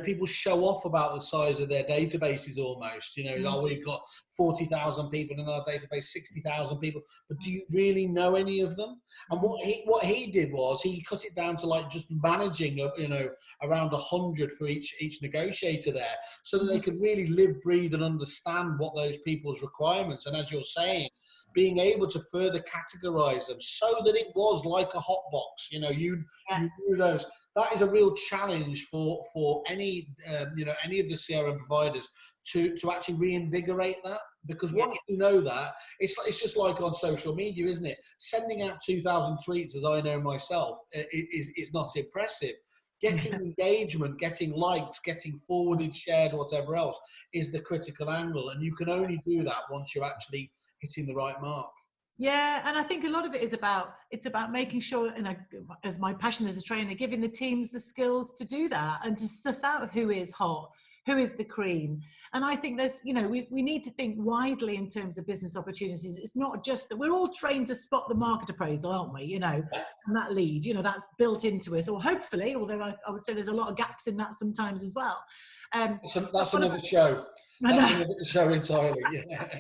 people show off about the size of their databases almost. We've got 40,000 people in our database, 60,000 people, but do you really know any of them? And what he did was he cut it down to like just managing around 100 for each negotiator there, so that they could really live, breathe, and understand what those people's requirements. And as you're saying, being able to further categorize them so that it was like a hot box. You knew those. That is a real challenge for any any of the CRM providers to actually reinvigorate that, because once you know that, it's just like on social media, isn't it? Sending out 2,000 tweets, as I know myself, is not impressive. Getting engagement, getting likes, getting forwarded, shared, whatever else is the critical angle. And you can only do that once you're actually hitting the right mark. Yeah, and I think a lot of it is about, it's about making sure, and as my passion as a trainer, giving the teams the skills to do that and to suss out who is hot, who is the cream. And I think there's, you know, we need to think widely in terms of business opportunities. It's not just that we're all trained to spot the market appraisal, aren't we? You know, and that lead, you know, that's built into us, or hopefully, although I would say there's a lot of gaps in that sometimes as well. That's another show. That's another show entirely. Yeah.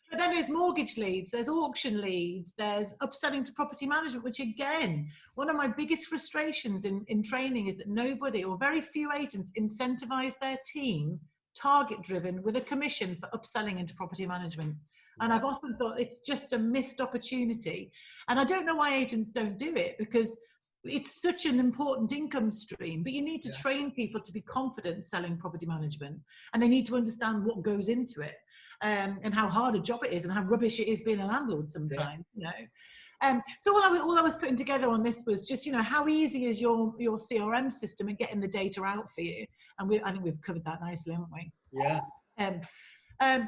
But then there's mortgage leads, there's auction leads, there's upselling to property management, which again, one of my biggest frustrations in training is that nobody or very few agents incentivize their team target driven with a commission for upselling into property management. And I've often thought it's just a missed opportunity. And I don't know why agents don't do it, because it's such an important income stream, but you need to train people to be confident selling property management, and they need to understand what goes into it, and how hard a job it is and how rubbish it is being a landlord sometimes, you know. So all I was putting together on this was just, you know, how easy is your CRM system at getting the data out for you? And I think we've covered that nicely, haven't we? Yeah.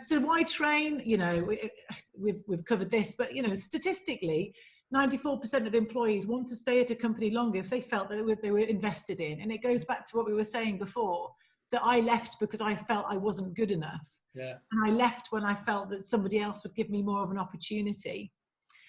So why train? You know, we've covered this, but you know, statistically, 94% of employees want to stay at a company longer if they felt that they were invested in. And it goes back to what we were saying before, that I left because I felt I wasn't good enough. Yeah. And I left when I felt that somebody else would give me more of an opportunity.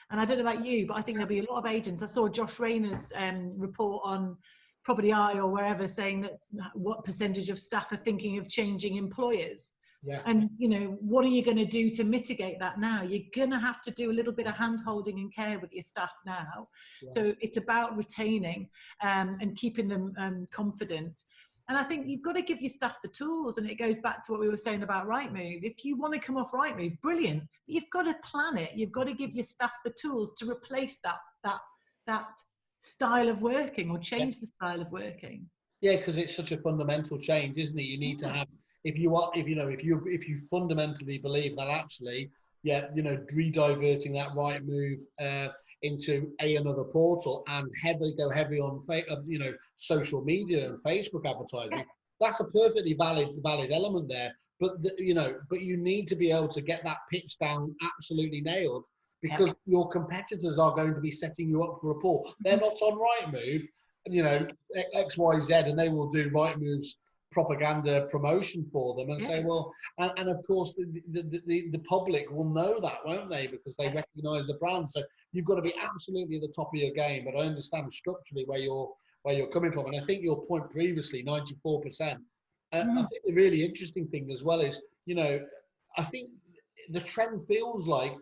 And I don't know about you, but I think there'll be a lot of agents. I saw Josh Rayner's report on Property Eye or wherever, saying that what percentage of staff are thinking of changing employers. Yeah. And, you know, what are you going to do to mitigate that now? You're going to have to do a little bit of hand-holding and care with your staff now. Yeah. So it's about retaining and keeping them confident. And I think you've got to give your staff the tools. And it goes back to what we were saying about Rightmove. If you want to come off Rightmove, brilliant. But you've got to plan it. You've got to give your staff the tools to replace that style of working, or change the style of working. Yeah, because it's such a fundamental change, isn't it? You need to have, if you fundamentally believe that actually, rediverting that Rightmove into another portal and go heavy on social media and Facebook advertising, that's a perfectly valid element there. But but you need to be able to get that pitch down absolutely nailed, because your competitors are going to be setting you up for a pull. They're not on Rightmove, XYZ, and they will do Rightmove's propaganda promotion for them and say, well, and of course the public will know that, won't they, because they recognize the brand. So you've got to be absolutely at the top of your game. But I understand structurally where you're coming from, and I think your point previously, 94%. I think the really interesting thing as well is, I think the trend feels like,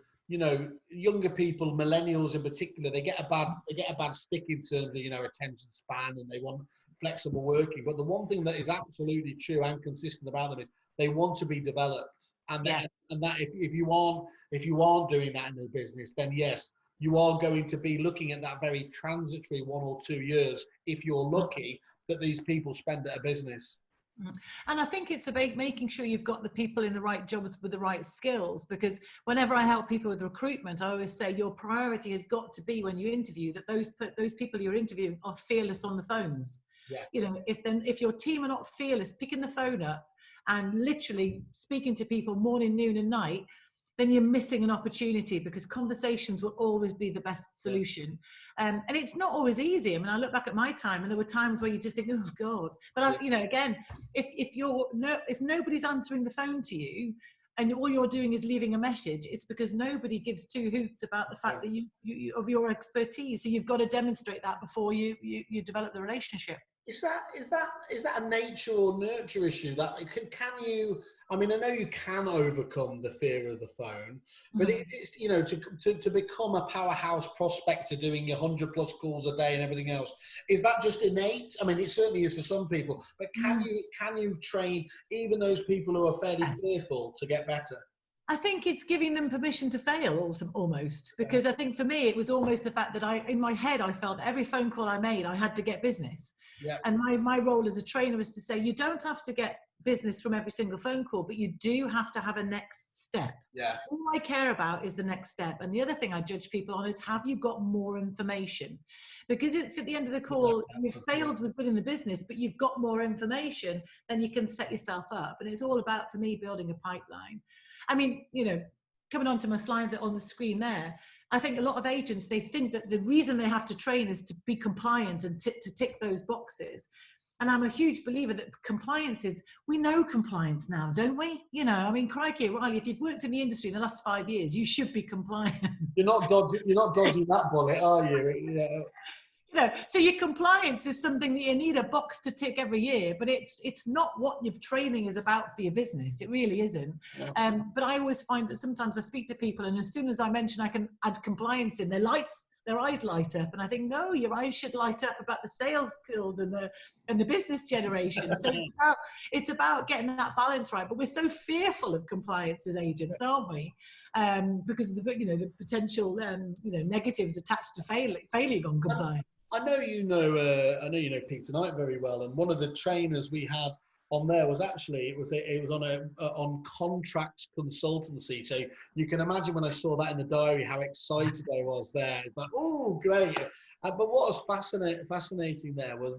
younger people, millennials in particular, they get a bad stick in terms of, attention span, and they want flexible working. But the one thing that is absolutely true and consistent about them is they want to be developed. And that if you aren't doing that in the business, then yes, you are going to be looking at that very transitory 1 or 2 years, if you're lucky, that these people spend at a business. And I think it's about making sure you've got the people in the right jobs with the right skills, because whenever I help people with recruitment, I always say your priority has got to be, when you interview, that those people you're interviewing are fearless on the phones. Yeah. If your team are not fearless, picking the phone up and literally speaking to people morning, noon and night, then you're missing an opportunity, because conversations will always be the best solution. And it's not always easy. I mean, I look back at my time and there were times where you just think, oh God. But again, if nobody's answering the phone to you and all you're doing is leaving a message, it's because nobody gives two hoots about the fact that you of your expertise. So you've got to demonstrate that before you develop the relationship. Is that a nature or nurture issue? That can you? I mean, I know you can overcome the fear of the phone, but it's to become a powerhouse prospector doing your 100+ calls a day and everything else. Is that just innate? I mean, it certainly is for some people, but can you train even those people who are fairly fearful to get better? I think it's giving them permission to fail, almost, because I think for me, it was almost the fact that in my head, I felt every phone call I made, I had to get business. Yeah. And my role as a trainer was to say, you don't have to get business from every single phone call, but you do have to have a next step. Yeah. All I care about is the next step. And the other thing I judge people on is, have you got more information? Because if at the end of the call you've failed with building the business, but you've got more information, then you can set yourself up. And it's all about, for me, building a pipeline. I mean, you know, coming onto my slide on the screen there, I think a lot of agents, they think that the reason they have to train is to be compliant and to tick those boxes. And I'm a huge believer that compliance is, we know compliance now, don't we? You know, I mean, crikey, Riley, if you've worked in the industry in the last 5 years, you should be compliant. You're not dodging that bullet, are you? Yeah. You know, so your compliance is something that you need a box to tick every year, but it's not what your training is about for your business. It really isn't. Yeah. But I always find that sometimes I speak to people, and as soon as I mention I can add compliance in, their eyes light up, and I think, no, your eyes should light up about the sales skills and the business generation. So it's about getting that balance right. But we're so fearful of compliance as agents, aren't we? Because of the potential negatives attached to failing on compliance. I know you know Peter Knight very well, and one of the trainers we had on there was actually it was on contracts consultancy. So you can imagine when I saw that in the diary how excited I was there. It's like, oh, great! But what was fascinating there was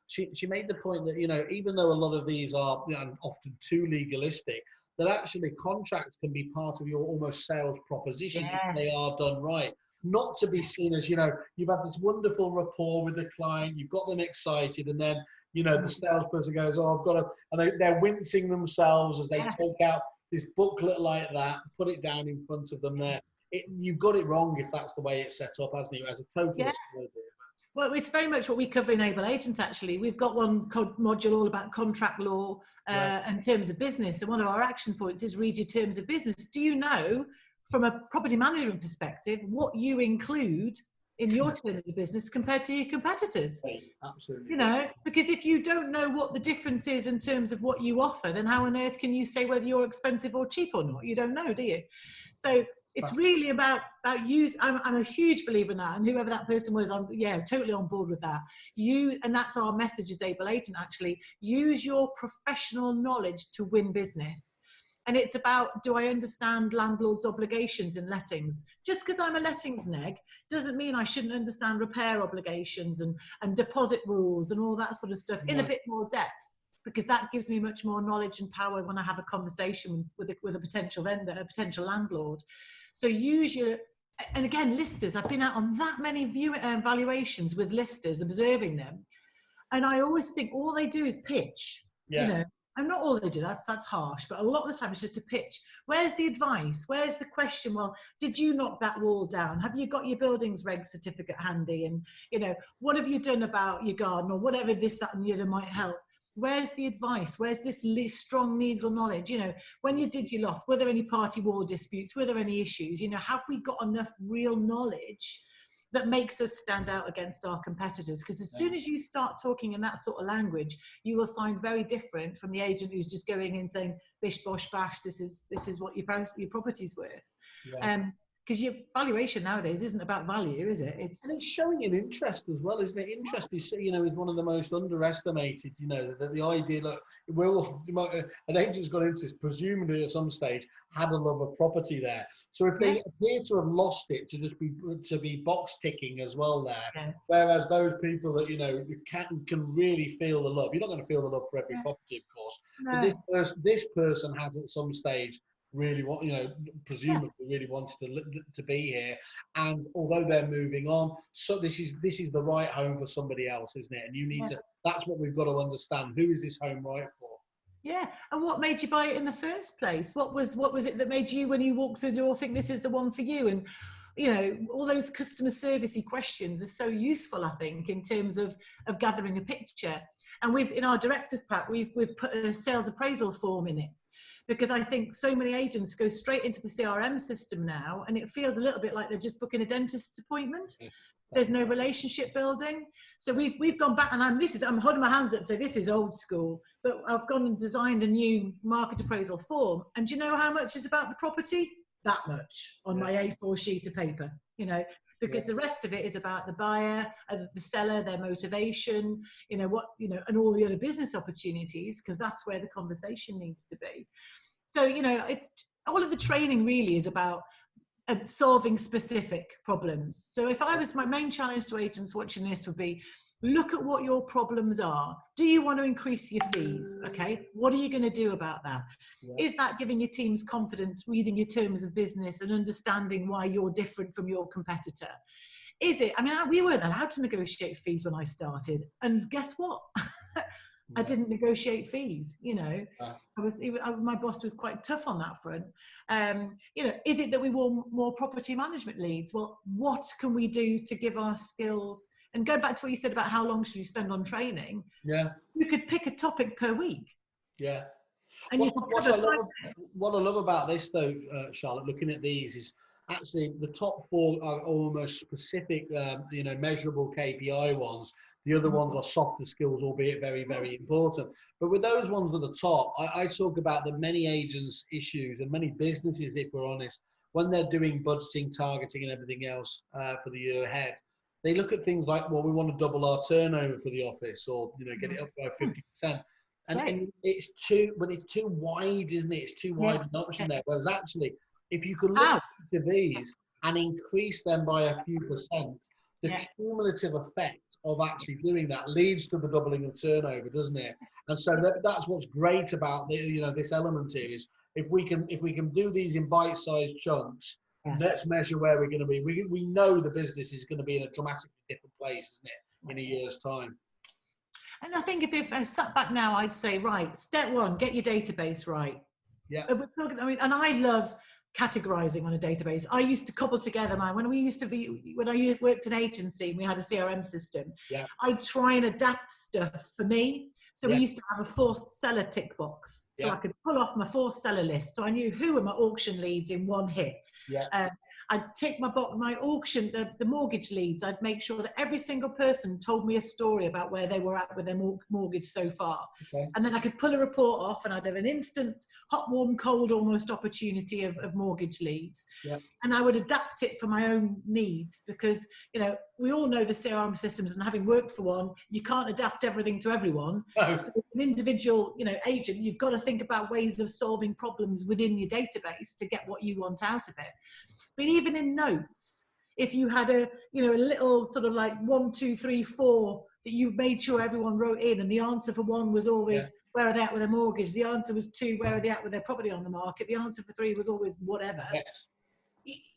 she made the point that, you know, even though a lot of these are, you know, often too legalistic, that actually contracts can be part of your almost sales proposition if they are done right. Not to be seen as, you know, you've had this wonderful rapport with the client, you've got them excited, and then, you know, the salesperson goes, oh, I've got to, and they're wincing themselves as they take out this booklet like that, put it down in front of them there. You've got it wrong if that's the way it's set up, hasn't it? As a total idea. Well, it's very much what we cover in Able Agents, actually. We've got one module all about contract law and terms of business. And one of our action points is read your terms of business. Do you know, from a property management perspective, what you include in your terms of business compared to your competitors? Absolutely. You know, because if you don't know what the difference is in terms of what you offer, then how on earth can you say whether you're expensive or cheap or not? You don't know, do you? So it's really about use. I'm a huge believer in that, and whoever that person was, I'm totally on board with that. And that's our message as Able Agent, actually. Use your professional knowledge to win business. And it's about, do I understand landlords' obligations in lettings? Just because I'm a lettings neg doesn't mean I shouldn't understand repair obligations and deposit rules and all that sort of stuff in a bit more depth, because that gives me much more knowledge and power when I have a conversation with a potential vendor, a potential landlord. So use your, and again, listers. I've been out on that many valuations with listers, observing them. And I always think all they do is pitch, you know. And not all they do, that's harsh, but a lot of the time it's just a pitch. Where's the advice? Where's the question? Well, did you knock that wall down? Have you got your buildings reg certificate handy? And, you know, what have you done about your garden, or whatever this, that, and the other might help? Where's the advice? Where's this strong legal knowledge? You know, when you did your loft, were there any party wall disputes? Were there any issues? You know, have we got enough real knowledge that makes us stand out against our competitors? Because as soon as you start talking in that sort of language, you will sound very different from the agent who's just going in saying, bish, bosh, bash, this is what your property's worth. Because your valuation nowadays isn't about value, is it? And it's showing an interest as well, isn't it? Interest is, you know, is one of the most underestimated. You know, the idea, look, we're all, an agent's got into this, presumably at some stage had a love of property there. So if they appear to have lost it, to be box ticking as well there, whereas those people that, you know, can really feel the love. You're not going to feel the love for every property, of course. No. But this person has at some stage really want, you know, presumably really wanted to be here, and although they're moving on, so this is the right home for somebody else, isn't it? And you need to, that's what we've got to understand. Who is this home right for? Yeah, and what made you buy it in the first place? What was it that made you, when you walked through the door, think this is the one for you? And, you know, all those customer servicey questions are so useful, I think, in terms of gathering a picture. And in our director's pack, we've put a sales appraisal form in it, because I think so many agents go straight into the CRM system now, and it feels a little bit like they're just booking a dentist's appointment. There's no relationship building. So we've gone back, and I'm holding my hands up, so this is old school, but I've gone and designed a new market appraisal form. And do you know how much is about the property? That much on my A4 sheet of paper. You know, because the rest of it is about the buyer, the seller, their motivation, and all the other business opportunities, because that's where the conversation needs to be. So, it's all of the training really is about solving specific problems. So if I was, my main challenge to agents watching this would be, look at what your problems are. Do you want to increase your fees? Okay, what are you going to do about that? Is that giving your teams confidence, reading your terms of business and understanding why you're different from your competitor? Is it, we weren't allowed to negotiate fees when I started, and guess what? I didn't negotiate fees, my boss was quite tough on that front. Is it that we want more property management leads? Well, what can we do to give our skills? And go back to what you said about how long should we spend on training. Yeah. You could pick a topic per week. Yeah. And what I love about this though, Charlotte, looking at these is actually the top 4 are almost specific, measurable KPI ones. The other ones are softer skills, albeit very, very important. But with those ones at the top, I talk about the many agents' issues and many businesses, if we're honest, when they're doing budgeting, targeting and everything else for the year ahead. They look at things like, well, we want to double our turnover for the office, or get it up by 50%. And it's too wide, isn't it? It's too wide an option there. Whereas actually, if you could look at these and increase them by a few percent, the cumulative effect of actually doing that leads to the doubling of turnover, doesn't it? And so that's what's great about this element here is if we can do these in bite-sized chunks. Let's measure where we're going to be. We know the business is going to be in a dramatically different place, isn't it, in a year's time. And I think if I sat back now, I'd say, right, step 1, get your database right. Yeah. And I love categorizing on a database. I used to cobble together when I worked in agency and we had a CRM system, I'd try and adapt stuff for me. So we used to have a forced seller tick box. So I could pull off my forced seller list. So I knew who were my auction leads in one hit. I'd tick my auction, the mortgage leads. I'd make sure that every single person told me a story about where they were at with their mortgage so far. And then I could pull a report off and I'd have an instant hot, warm, cold almost opportunity of mortgage leads. And I would adapt it for my own needs because, we all know the CRM systems, and having worked for one, you can't adapt everything to everyone. So as an individual, agent, you've got to think about ways of solving problems within your database to get what you want out of it. But even in notes, if you had a little sort of like 1, 2, 3, 4 that you made sure everyone wrote in, and the answer for 1 was always where are they at with their mortgage, the answer was 2, where are they at with their property on the market, the answer for 3 was always whatever.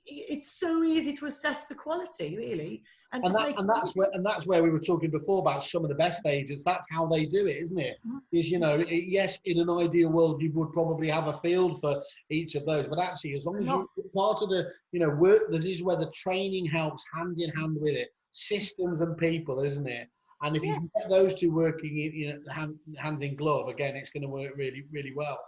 It's so easy to assess the quality, really. And that's where we were talking before about some of the best agents. That's how they do it, isn't it? Is yes, in an ideal world, you would probably have a field for each of those, but actually, as long as you're part of the work, this is where the training helps hand in hand with it, systems and people, isn't it? And if you can get those two working hand in glove, again, it's going to work really, really well.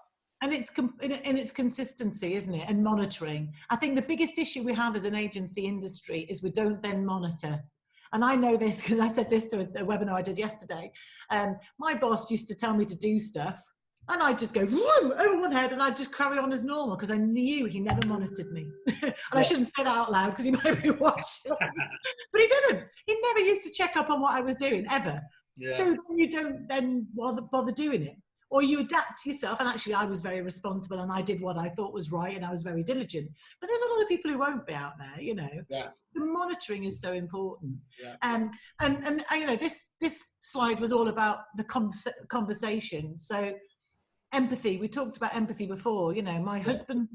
And it's consistency, isn't it? And monitoring. I think the biggest issue we have as an agency industry is we don't then monitor. And I know this because I said this to a webinar I did yesterday. My boss used to tell me to do stuff and I'd just go over one head and I'd just carry on as normal because I knew he never monitored me. And I shouldn't say that out loud because he might be watching. But he didn't. He never used to check up on what I was doing, ever. So you don't then bother doing it. Or you adapt yourself, and actually I was very responsible and I did what I thought was right and I was very diligent. But there's a lot of people who won't be out there, The monitoring is so important. And this slide was all about the conversation. So empathy, we talked about empathy before, my husband's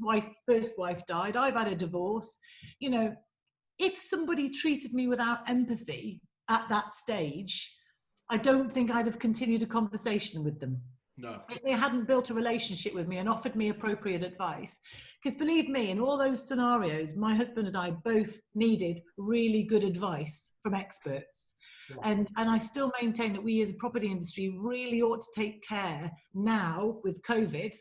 first wife died, I've had a divorce. If somebody treated me without empathy at that stage, I don't think I'd have continued a conversation with them. No. If they hadn't built a relationship with me and offered me appropriate advice. Because believe me, in all those scenarios, my husband and I both needed really good advice from experts. And I still maintain that we as a property industry really ought to take care now with COVID.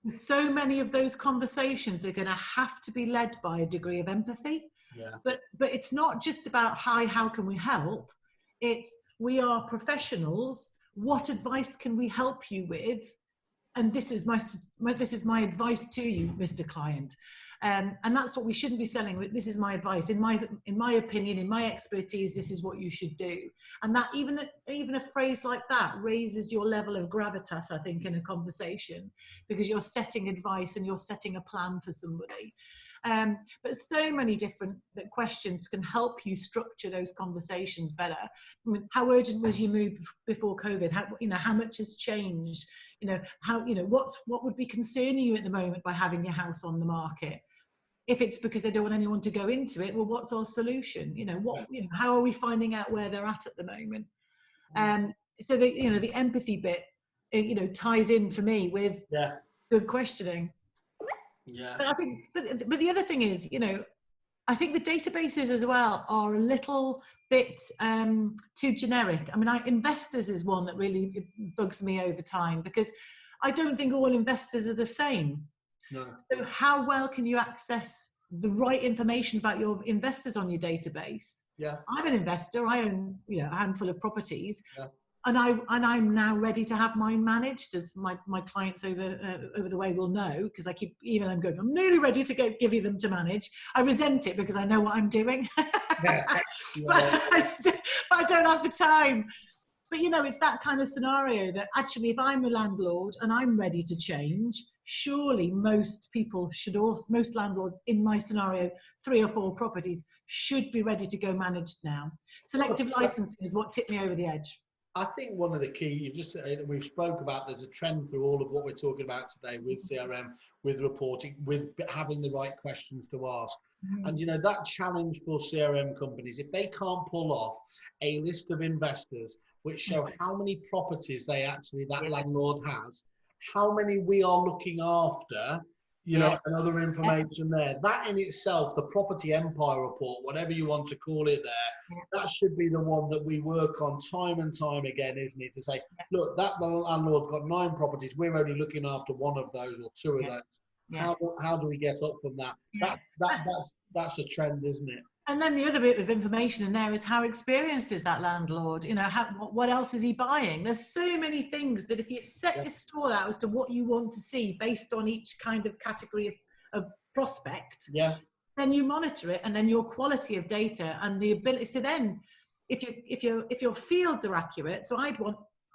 So many of those conversations are going to have to be led by a degree of empathy. But it's not just about, hi, how can we help? It's, we are professionals. What advice can we help you with? And this is my this is my advice to you, Mr. Client. And that's what we shouldn't be selling. This is my advice. In my opinion, in my expertise, this is what you should do. And that even a phrase like that raises your level of gravitas, I think, in a conversation, because you're setting advice and you're setting a plan for somebody. But so many different questions can help you structure those conversations better. I mean, how urgent was your move before COVID? How much has changed? What would be concerning you at the moment by having your house on the market? If it's because they don't want anyone to go into it, well, what's our solution? How are we finding out where they're at the moment? So the empathy bit, ties in for me with good questioning. Yeah. But I think, but the other thing is, I think the databases as well are a little bit too generic. I mean, investors is one that really bugs me over time, because I don't think all investors are the same. No. So how well can you access the right information about your investors on your database? Yeah. I'm an investor. I own a handful of properties. Yeah. And I'm now ready to have mine managed, as my clients over the way will know, because I keep emailing them going, I'm nearly ready to give you them to manage. I resent it because I know what I'm doing, but I don't have the time. But it's that kind of scenario that actually, if I'm a landlord and I'm ready to change, surely most landlords in my scenario, 3 or 4 properties, should be ready to go managed now. Selective licensing is what tipped me over the edge. I think one of the key, we've spoke about, there's a trend through all of what we're talking about today with CRM, with reporting, with having the right questions to ask. And that challenge for CRM companies, if they can't pull off a list of investors which show how many properties that landlord has, how many we are looking after, and other information there. That in itself, the property empire report, whatever you want to call it there, that should be the one that we work on time and time again, isn't it? To say, look, that landlord's got 9 properties, we're only looking after 1 of those or 2 of those. Yeah. How do we get up from that? That's a trend, isn't it? And then the other bit of information in there is, how experienced is that landlord? What else is he buying? There's so many things that if you set your stall out as to what you want to see based on each kind of category of prospect, then you monitor it, and then your quality of data and the ability. So then, if your fields are accurate, so I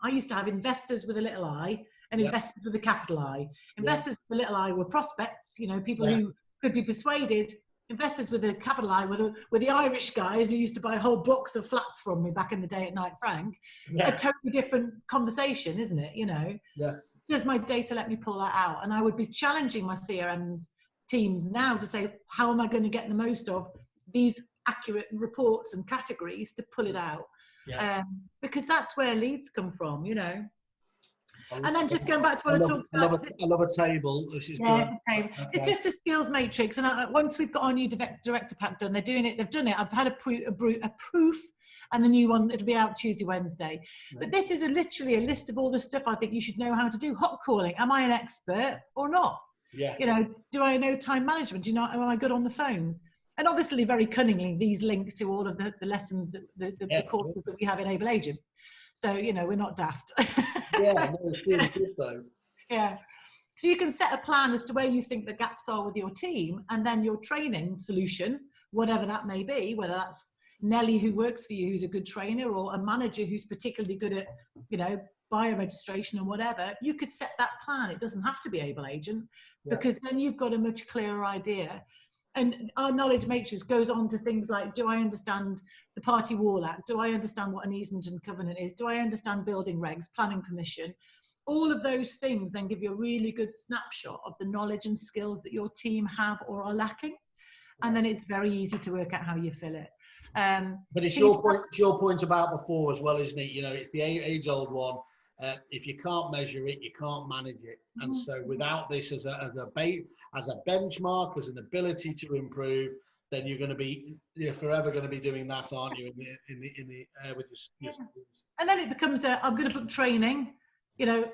used to have investors with a little I and investors with a capital I. Investors with a little I were prospects, people who could be persuaded. Investors with a capital I were the Irish guys who used to buy whole blocks of flats from me back in the day at Knight Frank. A totally different conversation, isn't it? Does my data let me pull that out? And I would be challenging my CRM's teams now to say, how am I going to get the most of these accurate reports and categories to pull it out? Because that's where leads come from, And then just going back to what I talked about. I love a table. It's a table. Okay. It's just a skills matrix. And once we've got our new director pack done, they've done it. I've had a proof, and the new one, it'll be out Tuesday, Wednesday. Right. But this is literally a list of all the stuff I think you should know how to do. Hot calling. Am I an expert or not? Yeah. Do I know time management? Am I good on the phones? And obviously, very cunningly, these link to all of the lessons, the courses that we have in Able Agent. So, we're not daft. No, it's really good though. Yeah. So you can set a plan as to where you think the gaps are with your team, and then your training solution, whatever that may be, whether that's Nelly who works for you, who's a good trainer, or a manager who's particularly good at, buyer registration or whatever, you could set that plan. It doesn't have to be Able Agent, because then you've got a much clearer idea. And our knowledge matrix goes on to things like, do I understand the Party Wall Act? Do I understand what an easement and covenant is? Do I understand building regs, planning permission? All of those things then give you a really good snapshot of the knowledge and skills that your team have or are lacking. And then it's very easy to work out how you fill it. But it's your point about before as well, isn't it? It's the age-old one. If you can't measure it, you can't manage it. And so without this as a benchmark, as an ability to improve, then you're forever going to be doing that, aren't you? With your And then it becomes I'm going to book training.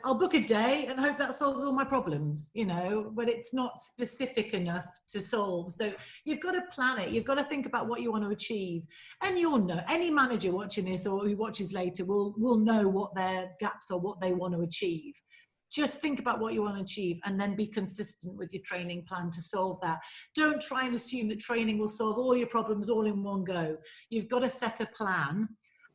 I'll book a day and hope that solves all my problems, but it's not specific enough to solve. So you've got to plan it. You've got to think about what you want to achieve. And you'll know, any manager watching this or who watches later will know what their gaps are, what they want to achieve. Just think about what you want to achieve and then be consistent with your training plan to solve that. Don't try and assume that training will solve all your problems all in one go. You've got to set a plan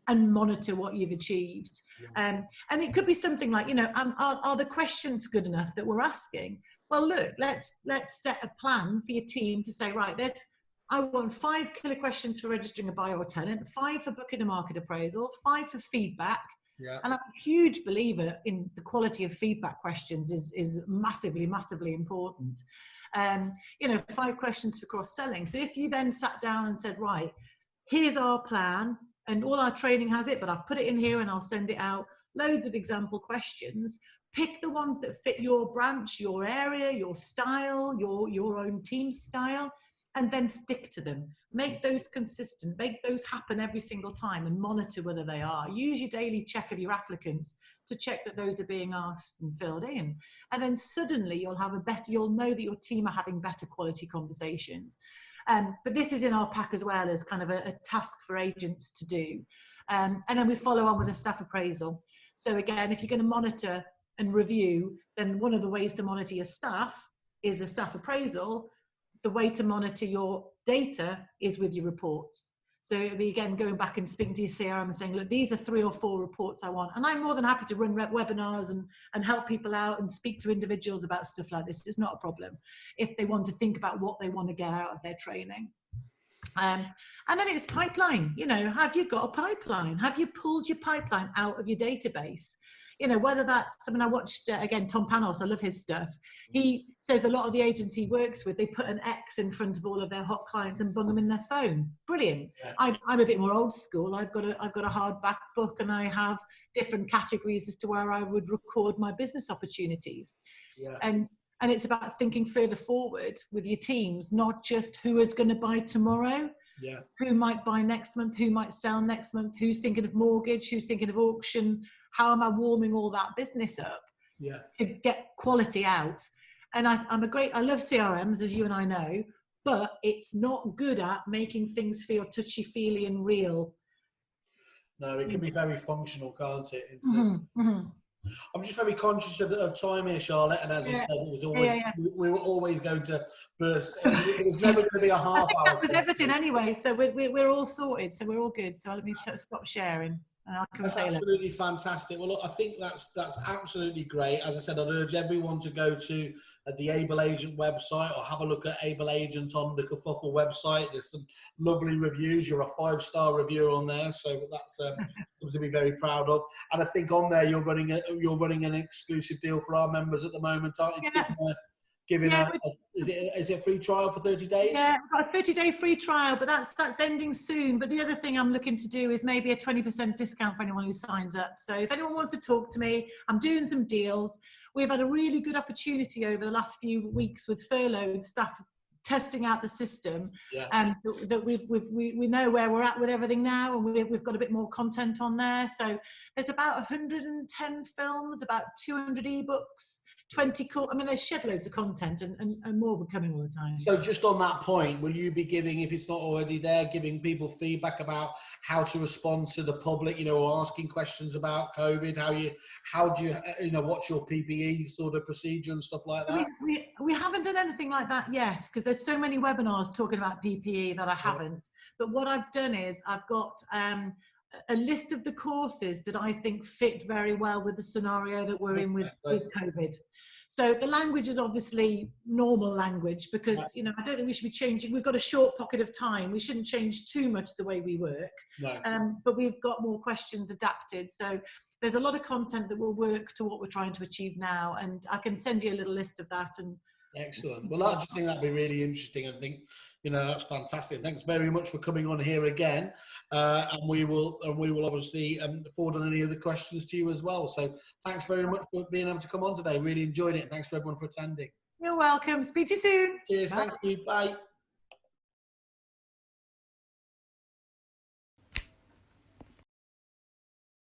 and monitor what you've achieved. And it could be something like, you know, are the questions good enough that we're asking? Well, look, let's set a plan for your team to say, right, I want 5 killer questions for registering a buyer or tenant, 5 for booking a market appraisal, 5 for feedback. Yeah. And I'm a huge believer in the quality of feedback questions is massively, massively important. You know, 5 questions for cross-selling. So if you then sat down and said, right, here's our plan, and all our training has it, but I've put it in here and I'll send it out, loads of example questions, pick the ones that fit your branch, your area, your style, your own team style, and then stick to them. Make those consistent, make those happen every single time and monitor whether they are. Use your daily check of your applicants to check that those are being asked and filled in. And then suddenly you'll know that your team are having better quality conversations. But this is in our pack as well as kind of a task for agents to do. And then we follow on with a staff appraisal. So again, if you're going to monitor and review, then one of the ways to monitor your staff is a staff appraisal. The way to monitor your data is with your reports. So it'll be, again, going back and speaking to your CRM and saying, look, these are 3 or 4 reports I want. And I'm more than happy to run webinars and help people out and speak to individuals about stuff like this. It's not a problem if they want to think about what they want to get out of their training. And then it's pipeline. You know, have you got a pipeline? Have you pulled your pipeline out of your database? You know, whether that's, I mean, I watched, again, Tom Panos, I love his stuff. He says a lot of the agents he works with, they put an X in front of all of their hot clients and bung them in their phone. Brilliant. Yeah. I'm a bit more old school. I've got a hardback book and I have different categories as to where I would record my business opportunities. Yeah. And it's about thinking further forward with your teams, not just who is going to buy tomorrow. Yeah. Who might buy next month, who might sell next month, who's thinking of mortgage, who's thinking of auction, how am I warming all that business up to get quality out? And I love CRMs, as you and I know, but it's not good at making things feel touchy-feely and real. No, it can be very functional, can't it? I'm just very conscious of time here, Charlotte, and as you said, it was always we were always going to burst. It was never going to be a half hour. That was everything anyway, so we're all sorted, so we're all good. So let me stop sharing. That's absolutely fantastic. Well, look, I think that's absolutely great. As I said, I'd urge everyone to go to the Able Agent website or have a look at Able Agent on the Kerfuffle website. There's some lovely reviews. You're a 5-star reviewer on there, so that's something to be very proud of. And I think on there you're running an exclusive deal for our members at the moment, aren't you? Yeah. Giving out, is it a free trial for 30 days? Yeah, I've got a 30-day free trial, but that's ending soon. But the other thing I'm looking to do is maybe a 20% discount for anyone who signs up. So if anyone wants to talk to me, I'm doing some deals. We've had a really good opportunity over the last few weeks with furloughed staff testing out the system, and that we know where we're at with everything now, and we've got a bit more content on there. So there's about 110 films, about 200 ebooks, 20 I mean, there's shed loads of content and more will coming all the time. So just on that point, will you be giving, if it's not already there, giving people feedback about how to respond to the public, you know, or asking questions about COVID, how do you know, what's your PPE sort of procedure and stuff like that? We haven't done anything like that yet, because there's so many webinars talking about PPE that I haven't. But what I've done is I've got a list of the courses that I think fit very well with the scenario that we're in with COVID. So the language is obviously normal language, because, you know, I don't think we should be changing. We've got a short pocket of time. We shouldn't change too much the way we work. No. But we've got more questions adapted. So there's a lot of content that will work to what we're trying to achieve now. And I can send you a little list of that. And excellent. Well, I just think that'd be really interesting. I think, you know, that's fantastic. Thanks very much for coming on here again. And we will obviously forward on any other questions to you as well. So thanks very much for being able to come on today. Really enjoyed it. Thanks to everyone for attending. You're welcome. Speak to you soon. Cheers. Bye. Thank you. Bye.